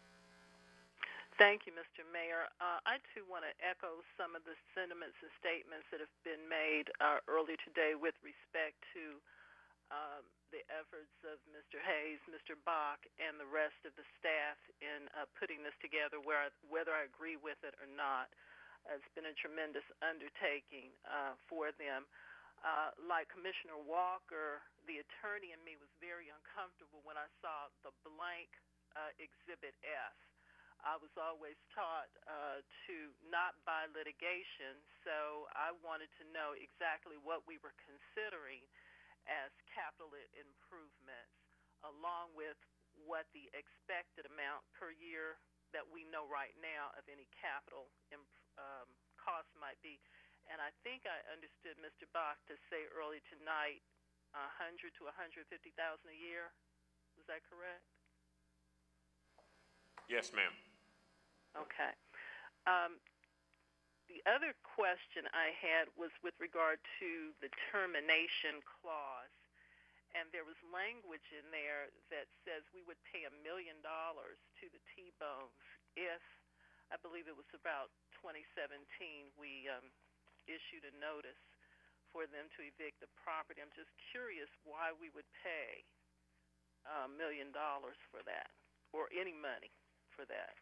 Thank you, Mr. Mayor. I too want to echo some of the sentiments and statements that have been made earlier today with respect to the efforts of Mr. Hayes, Mr. Bach, and the rest of the staff in putting this together, whether I agree with it or not. It's been a tremendous undertaking for them. Like Commissioner Walker, the attorney in me was very uncomfortable when I saw the blank Exhibit F. I was always taught to not buy litigation, so I wanted to know exactly what we were considering as capital improvements, along with what the expected amount per year that we know right now of any capital cost might be. And I think I understood Mr. Bach to say early tonight, $100,000 to $150,000 a year. Was that correct? Yes, ma'am. Okay. The other question I had was with regard to the termination clause, and there was language in there that says we would pay $1 million to the T-Bones if, I believe it was about 2017, we issued a notice for them to evict the property. I'm just curious why we would pay $1 million for that, or any money for that.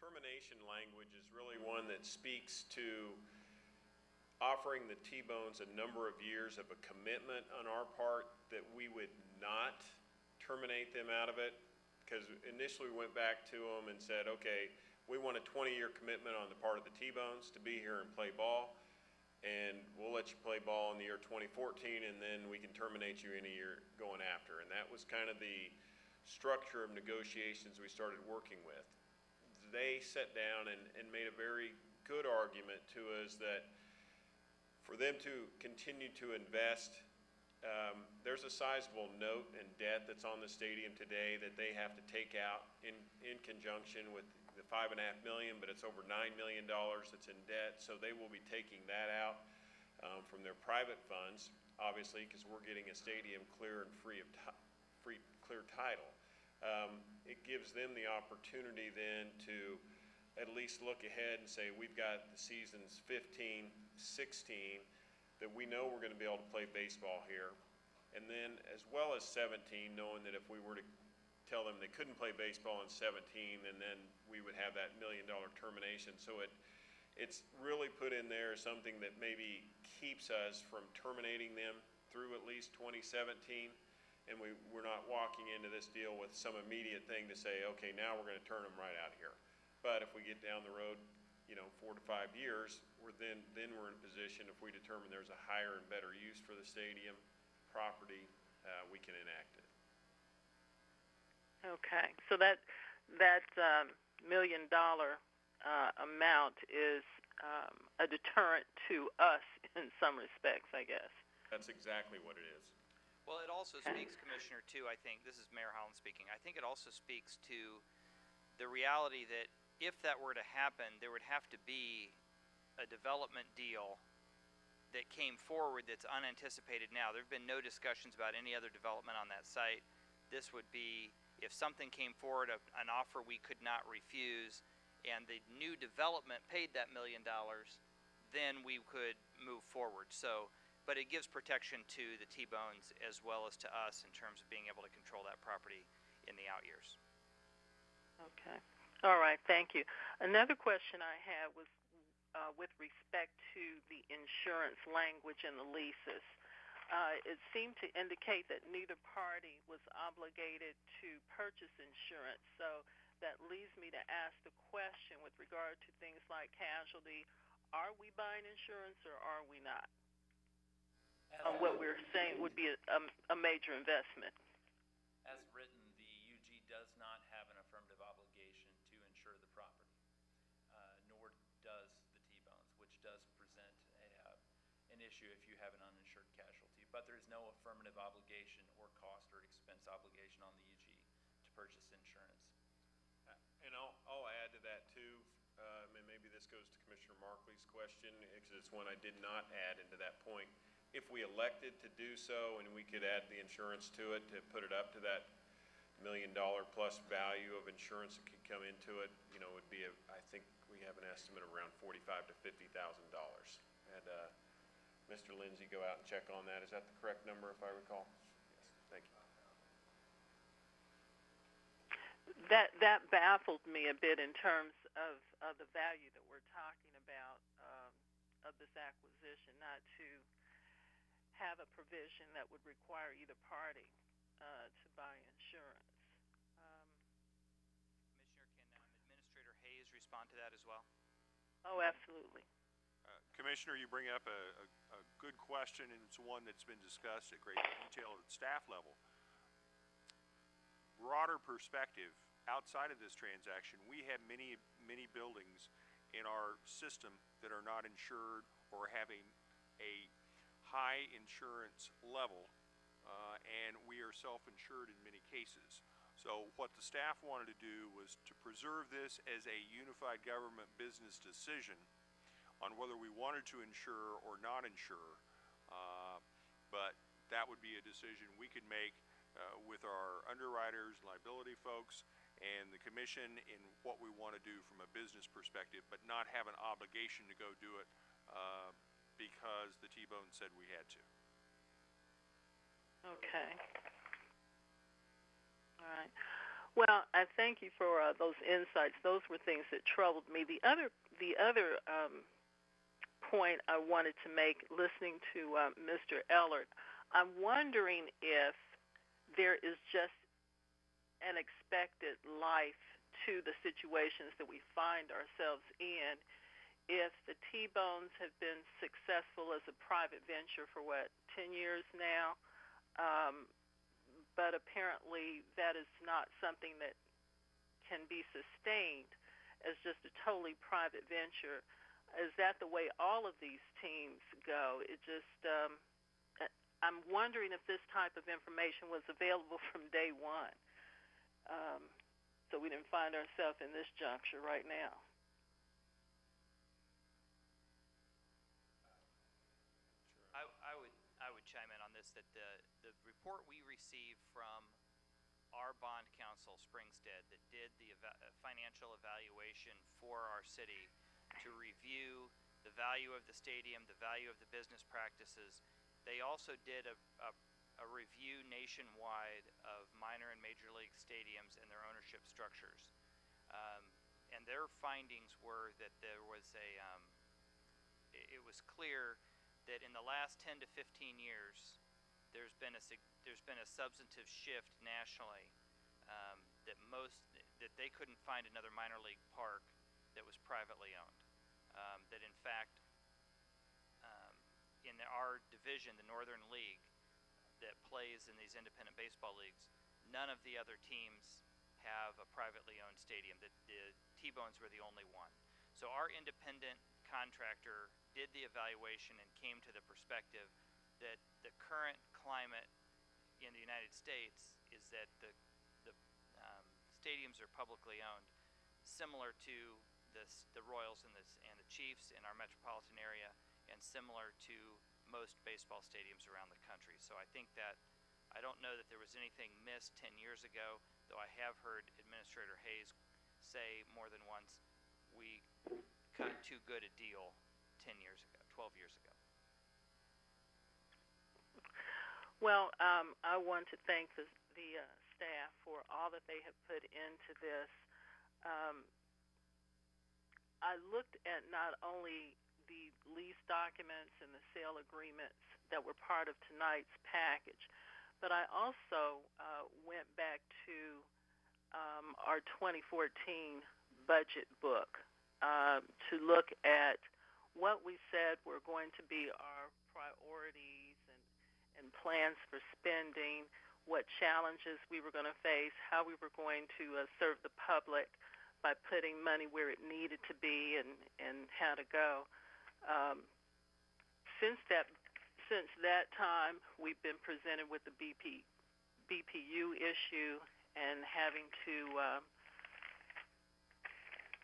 Termination language is really one that speaks to offering the T-Bones a number of years of a commitment on our part that we would not terminate them out of it, because initially we went back to them and said, okay, we want a 20-year commitment on the part of the T-Bones to be here and play ball, and we'll let you play ball in the year 2014, and then we can terminate you in a year going after. And that was kind of the structure of negotiations we started working with. They sat down and made a very good argument to us that for them to continue to invest, there's a sizable note and debt that's on the stadium today that they have to take out in conjunction with the $5.5 million, but it's over $9 million that's in debt, so they will be taking that out from their private funds, obviously, because we're getting a stadium clear and free of clear title. It gives them the opportunity then to at least look ahead and say, we've got the seasons 15, 16, that we know we're going to be able to play baseball here. And then as well as 17, knowing that if we were to tell them they couldn't play baseball in 17, and then we would have that $1 million termination. So it's really put in there something that maybe keeps us from terminating them through at least 2017. And we're not walking into this deal with some immediate thing to say, okay, now we're going to turn them right out of here. But if we get down the road, 4 to 5 years, then we're in a position, if we determine there's a higher and better use for the stadium, property, we can enact it. Okay, so that $1 million amount is a deterrent to us in some respects, I guess. That's exactly what it is. Well, it also speaks, Commissioner, too, I think, this is Mayor Holland speaking, I think it also speaks to the reality that if that were to happen, there would have to be a development deal that came forward that's unanticipated now. There have been no discussions about any other development on that site. This would be, if something came forward, an offer we could not refuse, and the new development paid that $1 million, then we could move forward. So, but it gives protection to the T-Bones as well as to us in terms of being able to control that property in the out years. Okay. All right, thank you. Another question I had was with respect to the insurance language in the leases. It seemed to indicate that neither party was obligated to purchase insurance, so that leads me to ask the question with regard to things like casualty, are we buying insurance or are we not? On what we're saying would be a major investment. As written, the UG does not have an affirmative obligation to insure the property, nor does the T-Bones, which does present an issue if you have an uninsured casualty. But there is no affirmative obligation or cost or expense obligation on the UG to purchase insurance. And I'll add to that too, and maybe this goes to Commissioner Markley's question, because it's one I did not add into that point. If we elected to do so and we could add the insurance to it to put it up to that $1 million plus value of insurance that could come into it, you know, would be I think we have an estimate of around $45,000 to $50,000. And Mr. Lindsay go out and check on that. Is that the correct number if I recall? Yes, thank you. That baffled me a bit in terms of the value that we're talking about of this acquisition, not to have a provision that would require either party to buy insurance. Commissioner, can Administrator Hayes respond to that as well? Oh, absolutely. Commissioner, you bring up a good question, and it's one that's been discussed at great detail at staff level. Broader perspective, outside of this transaction, we have many buildings in our system that are not insured or having a high insurance level, and we are self-insured in many cases. So what the staff wanted to do was to preserve this as a unified government business decision on whether we wanted to insure or not insure, but that would be a decision we could make with our underwriters, liability folks, and the commission in what we want to do from a business perspective, but not have an obligation to go do it because the T-Bone said we had to. Okay. All right. Well, I thank you for those insights. Those were things that troubled me. The other point I wanted to make, listening to Mr. Ellert, I'm wondering if there is just an expected life to the situations that we find ourselves in. If the T-Bones have been successful as a private venture for, 10 years now, but apparently that is not something that can be sustained as just a totally private venture. Is that the way all of these teams go? It just, I'm wondering if this type of information was available from day one, so we didn't find ourselves in this juncture right now. I would chime in on this, that the report we received from our bond counsel, Springstead, that did the financial evaluation for our city to review the value of the stadium, the value of the business practices. They also did a review nationwide of minor and major league stadiums and their ownership structures. And their findings were that there was it was clear that in the last 10 to 15 years, there's been a substantive shift nationally that they couldn't find another minor league park that was privately owned. That in fact, in our division, the Northern League, that plays in these independent baseball leagues, none of the other teams have a privately owned stadium. The T-Bones were the only one. So our independent contractor did the evaluation and came to the perspective that the current climate in the United States is that the stadiums are publicly owned, similar to the Royals and the Chiefs in our metropolitan area, and similar to most baseball stadiums around the country. So I think that I don't know that there was anything missed 10 years ago, though I have heard Administrator Hayes say more than once, we got too good a deal 10 years ago, 12 years ago. Well, I want to thank the staff for all that they have put into this. I looked at not only the lease documents and the sale agreements that were part of tonight's package, but I also went back to our 2014 budget book to look at what we said were going to be our priorities and plans for spending, what challenges we were going to face, how we were going to serve the public by putting money where it needed to be and how to go. Since that time, we've been presented with the BPU issue and having to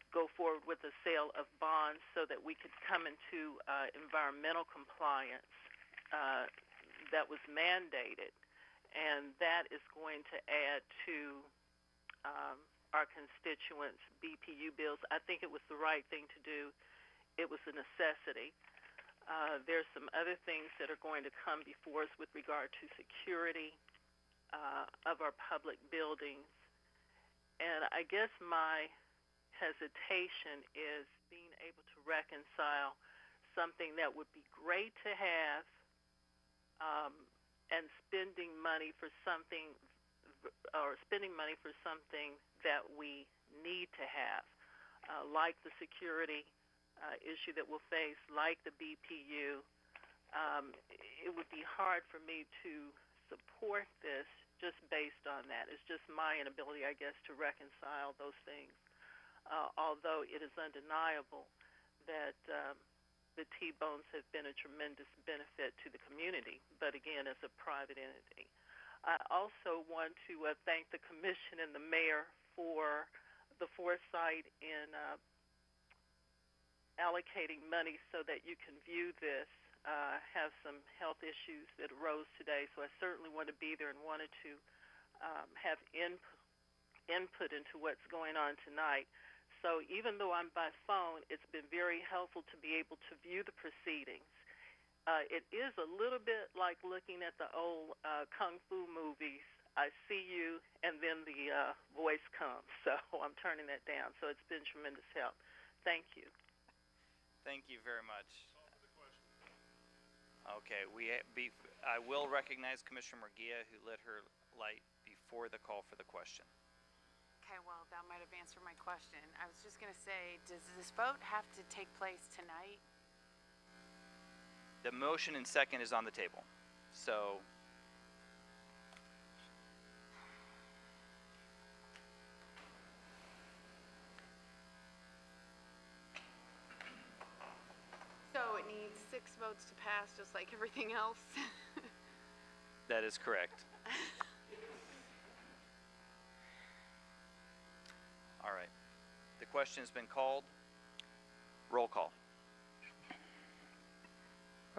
go forward with the sale of bonds so that we could come into environmental compliance that was mandated, and that is going to add to our constituents' BPU bills. I think it was the right thing to do. It was a necessity. There's some other things that are going to come before us with regard to security of our public buildings. And I guess my hesitation is being able to reconcile something that would be great to have and spending money for something that we need to have, like the security issue that we'll face, like the BPU. It would be hard for me to support this just based on that. It's just my inability, I guess, to reconcile those things, although it is undeniable that the T-Bones have been a tremendous benefit to the community, but again, as a private entity. I also want to thank the Commission and the Mayor for the foresight in allocating money so that you can view this. Have some health issues that arose today, so I certainly want to be there and wanted to have input into what's going on tonight. So even though I'm by phone, it's been very helpful to be able to view the proceedings. It is a little bit like looking at the old Kung Fu movies. I see you, and then the voice comes. So I'm turning that down. So it's been tremendous help. Thank you. Thank you very much. Okay, I will recognize Commissioner Murguia, who lit her light before the call for the question. Okay, well, that might have answered my question. I was just going to say, does this vote have to take place tonight? The motion and second is on the table. So it needs 6 votes to pass, just like everything else? that is correct. All right. The question has been called. Roll call.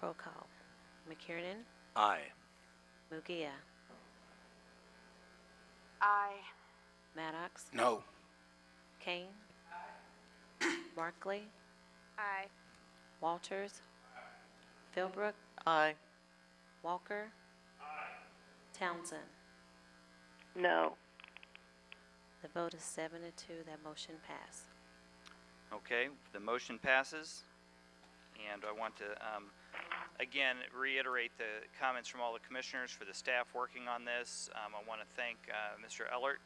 Roll call. McKiernan. Aye. Mugia. Aye. Maddox. No. Kane. Markley. Aye. Walters. Philbrook. Aye. Walker. Townsend. No. The vote is 7-2. That motion passed. Okay, the motion passes. And I want to, again, reiterate the comments from all the commissioners, for the staff working on this. I want to thank Mr. Ellert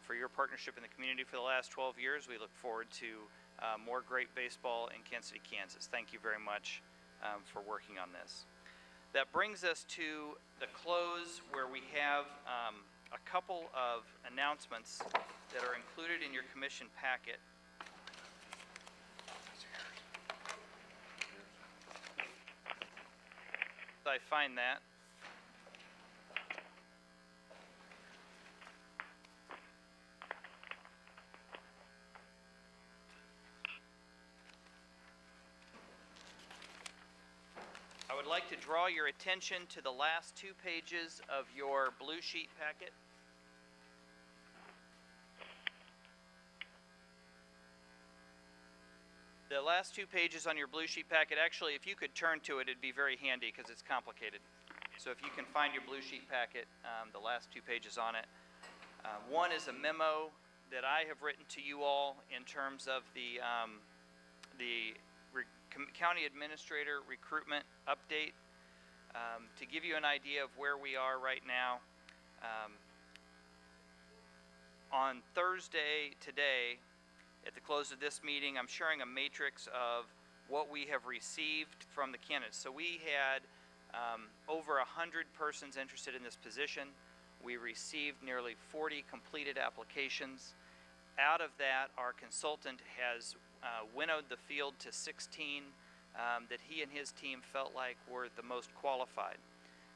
for your partnership in the community for the last 12 years. We look forward to more great baseball in Kansas City, Kansas. Thank you very much for working on this. That brings us to the close, where we have a couple of announcements that are included in your commission packet. I find that. I would like to draw your attention to the last 2 pages of your blue sheet packet. The last 2 pages on your blue sheet packet, actually, if you could turn to it, it'd be very handy because it's complicated. So if you can find your blue sheet packet, the last 2 pages on it. One is a memo that I have written to you all in terms of the county administrator recruitment update, to give you an idea of where we are right now. On Thursday, today, at the close of this meeting, I'm sharing a matrix of what we have received from the candidates. So we had over 100 persons interested in this position. We received nearly 40 completed applications. Out of that, our consultant has winnowed the field to 16 that he and his team felt like were the most qualified.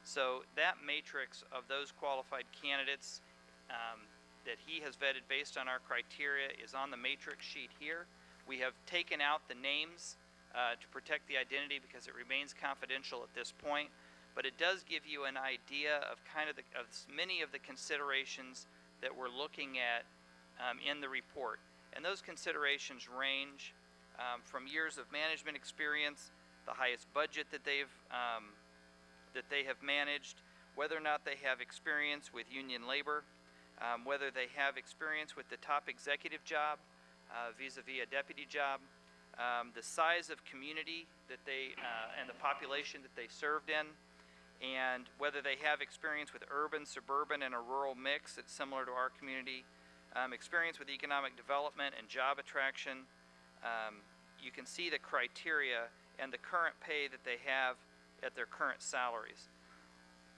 So that matrix of those qualified candidates that he has vetted based on our criteria is on the matrix sheet here. We have taken out the names to protect the identity because it remains confidential at this point, but it does give you an idea of kind of many of the considerations that we're looking at in the report. And those considerations range from years of management experience, the highest budget that they have managed, whether or not they have experience with union labor, whether they have experience with the top executive job vis-a-vis a deputy job, the size of community that they and the population that they served in, and whether they have experience with urban, suburban, and a rural mix that's similar to our community, experience with economic development and job attraction. You can see the criteria and the current pay that they have at their current salaries.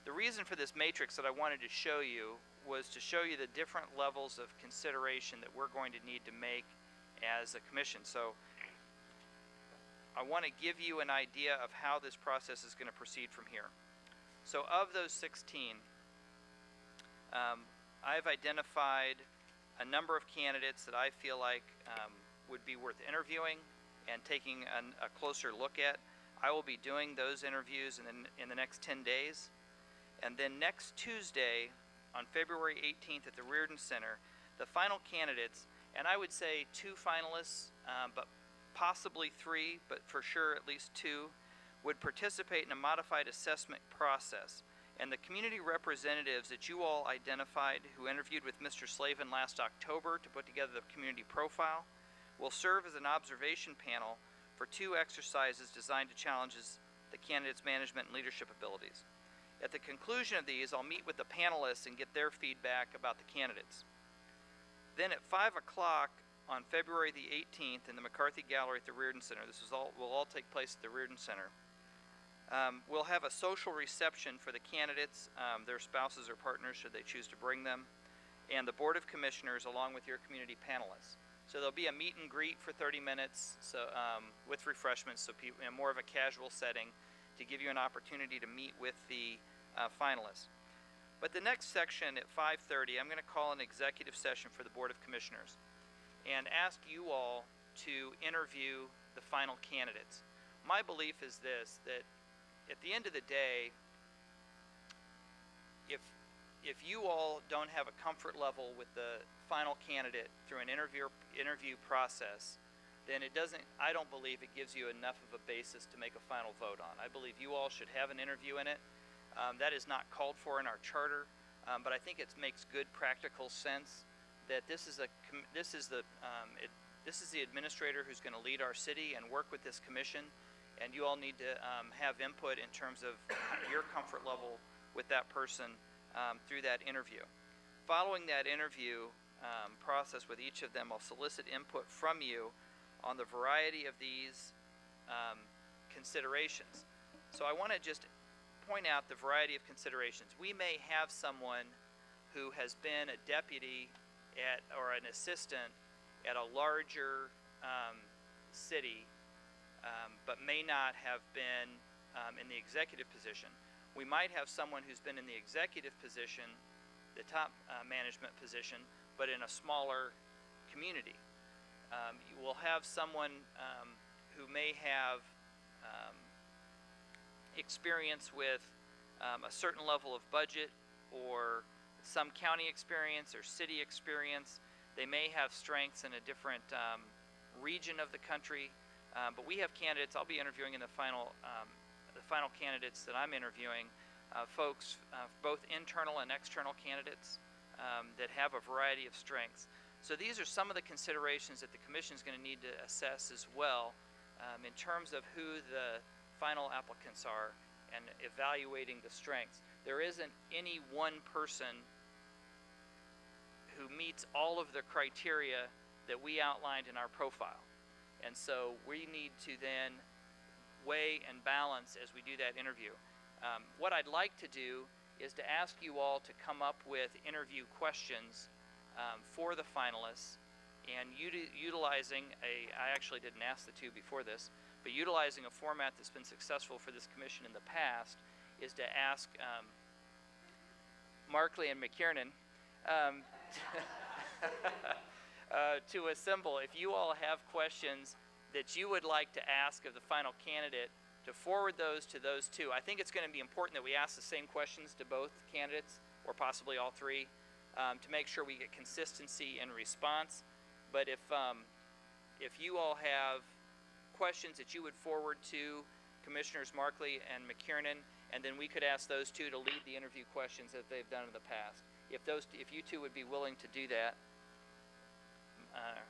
The reason for this matrix that I wanted to show you was to show you the different levels of consideration that we're going to need to make as a commission. So I want to give you an idea of how this process is going to proceed from here. So of those 16, I've identified a number of candidates that I feel like would be worth interviewing and taking a closer look at. I will be doing those interviews in the next 10 days. And then next Tuesday, on February 18th at the Reardon Center, the final candidates, and I would say 2 finalists, but possibly 3, but for sure at least 2, would participate in a modified assessment process. And the community representatives that you all identified who interviewed with Mr. Slavin last October to put together the community profile will serve as an observation panel for 2 exercises designed to challenge the candidates' management and leadership abilities. At the conclusion of these, I'll meet with the panelists and get their feedback about the candidates. Then at 5 o'clock on February the 18th in the McCarthy Gallery at the Reardon Center, will all take place at the Reardon Center, we'll have a social reception for the candidates, their spouses or partners should they choose to bring them, and the Board of Commissioners along with your community panelists. So there'll be a meet and greet for 30 minutes with refreshments, so people, in more of a casual setting, to give you an opportunity to meet with the finalists. But the next section at 5:30, I'm going to call an executive session for the Board of Commissioners and ask you all to interview the final candidates. My belief is this, that at the end of the day, if you all don't have a comfort level with the final candidate through an interview process, then I don't believe it gives you enough of a basis to make a final vote on. I believe you all should have an interview in it. That is not called for in our charter, but I think it makes good practical sense that this is the administrator who's going to lead our city and work with this commission, and you all need to have input in terms of your comfort level with that person through that interview. Following that interview process with each of them, I'll solicit input from you on the variety of these considerations. So I want to just point out the variety of considerations. We may have someone who has been a deputy at, or an assistant at a larger city, but may not have been in the executive position. We might have someone who's been in the executive position, the top management position, but in a smaller community. You will have someone who may have experience with a certain level of budget, or some county experience or city experience. They may have strengths in a different region of the country, but we have candidates. I'll be interviewing in the final candidates that I'm interviewing, folks, both internal and external candidates that have a variety of strengths. So these are some of the considerations that the Commission is going to need to assess as well in terms of who the final applicants are and evaluating the strengths. There isn't any one person who meets all of the criteria that we outlined in our profile. And so we need to then weigh and balance as we do that interview. What I'd like to do is to ask you all to come up with interview questions for the finalists, and utilizing I actually didn't ask the two before this, but utilizing a format that's been successful for this commission in the past is to ask Markley and McKiernan to assemble. If you all have questions that you would like to ask of the final candidate, to forward those to those two. I think it's going to be important that we ask the same questions to both candidates, or possibly all three, to make sure we get consistency in response. But if you all have questions that you would forward to Commissioners Markley and McKiernan, and then we could ask those two to lead the interview questions that they've done in the past. If you two would be willing to do that.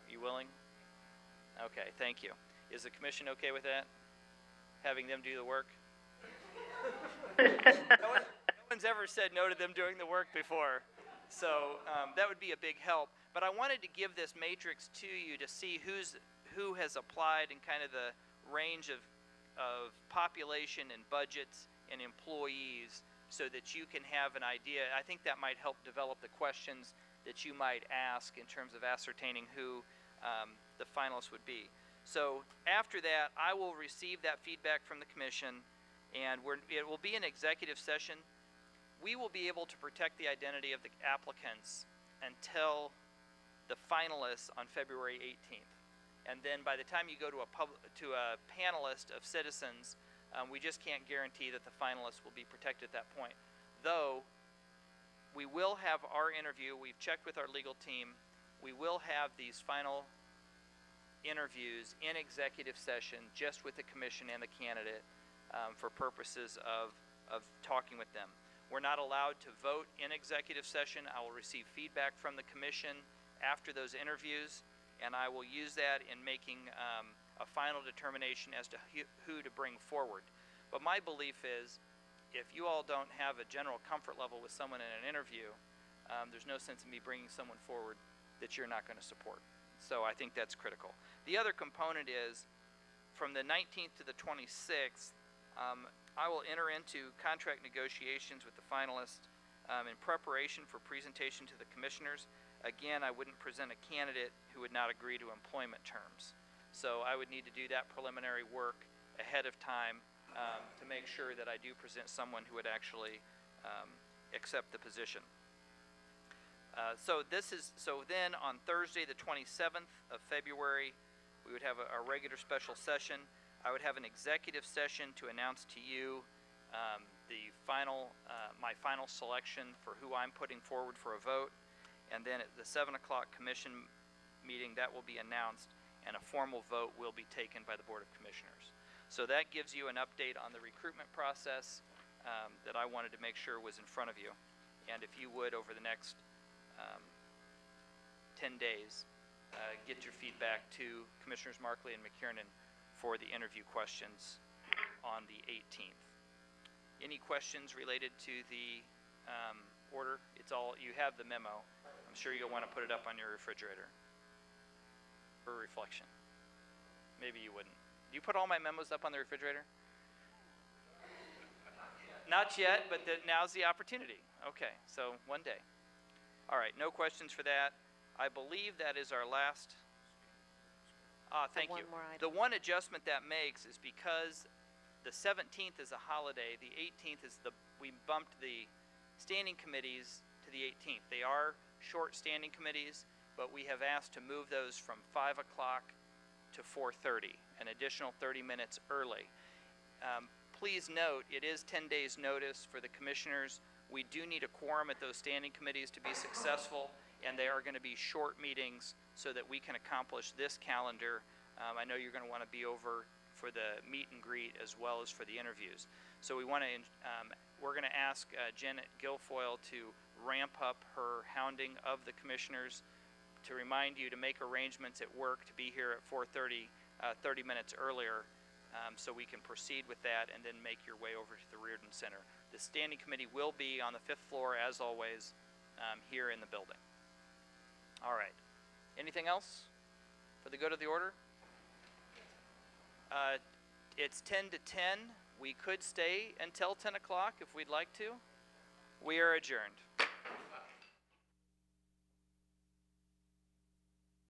You willing? Okay, thank you. Is the Commission okay with that? Having them do the work? No one's ever said no to them doing the work before. So that would be a big help. But I wanted to give this matrix to you to see who has applied and kind of the range of population and budgets and employees, so that you can have an idea. I think that might help develop the questions that you might ask in terms of ascertaining who the finalists would be. So after that, I will receive that feedback from the Commission, and it will be an executive session. We will be able to protect the identity of the applicants until the finalists on February 18th. And then by the time you go to a panelist of citizens, we just can't guarantee that the finalists will be protected at that point. Though, we will have our interview. We've checked with our legal team. We will have these final interviews in executive session just with the Commission and the candidate for purposes of talking with them. We're not allowed to vote in executive session. I will receive feedback from the Commission after those interviews, and I will use that in making a final determination as to who to bring forward. But my belief is, if you all don't have a general comfort level with someone in an interview, there's no sense in me bringing someone forward that you're not going to support. So I think that's critical. The other component is, from the 19th to the 26th, I will enter into contract negotiations with the finalists in preparation for presentation to the commissioners. Again, I wouldn't present a candidate who would not agree to employment terms. So I would need to do that preliminary work ahead of time to make sure that I do present someone who would actually accept the position. So then on Thursday, the 27th of February, we would have a regular special session. I would have an executive session to announce to you my final selection for who I'm putting forward for a vote. And then at the 7 o'clock commission meeting, that will be announced, and a formal vote will be taken by the Board of Commissioners. So that gives you an update on the recruitment process that I wanted to make sure was in front of you. And if you would, over the next 10 days, get your feedback to Commissioners Markley and McKiernan for the interview questions on the 18th. Any questions related to the order? It's all, you have the memo. I'm sure you'll want to put it up on your refrigerator for reflection. Maybe you wouldn't. Do you put all my memos up on the refrigerator? Not yet, but now's the opportunity. Okay, so one day. All right, no questions for that. I believe that is our last. Thank you. The one adjustment that makes is because the 17th is a holiday, the 18th is we bumped the standing committees to the 18th. They are short standing committees, but we have asked to move those from 5 o'clock to 4:30, an additional 30 minutes early. Please note, it is 10 days notice for the commissioners. We do need a quorum at those standing committees to be successful, and they are going to be short meetings so that we can accomplish this calendar. I know you're going to want to be over for the meet and greet as well as for the interviews. So we want to, we're going to ask Janet Guilfoyle to ramp up her hounding of the commissioners, to remind you to make arrangements at work to be here at 4:30, 30 minutes earlier, so we can proceed with that and then make your way over to the Reardon Center. The standing committee will be on the 5th floor, as always, here in the building. All right. Anything else for the good of the order? It's 10 to 10. We could stay until 10 o'clock if we'd like to. We are adjourned.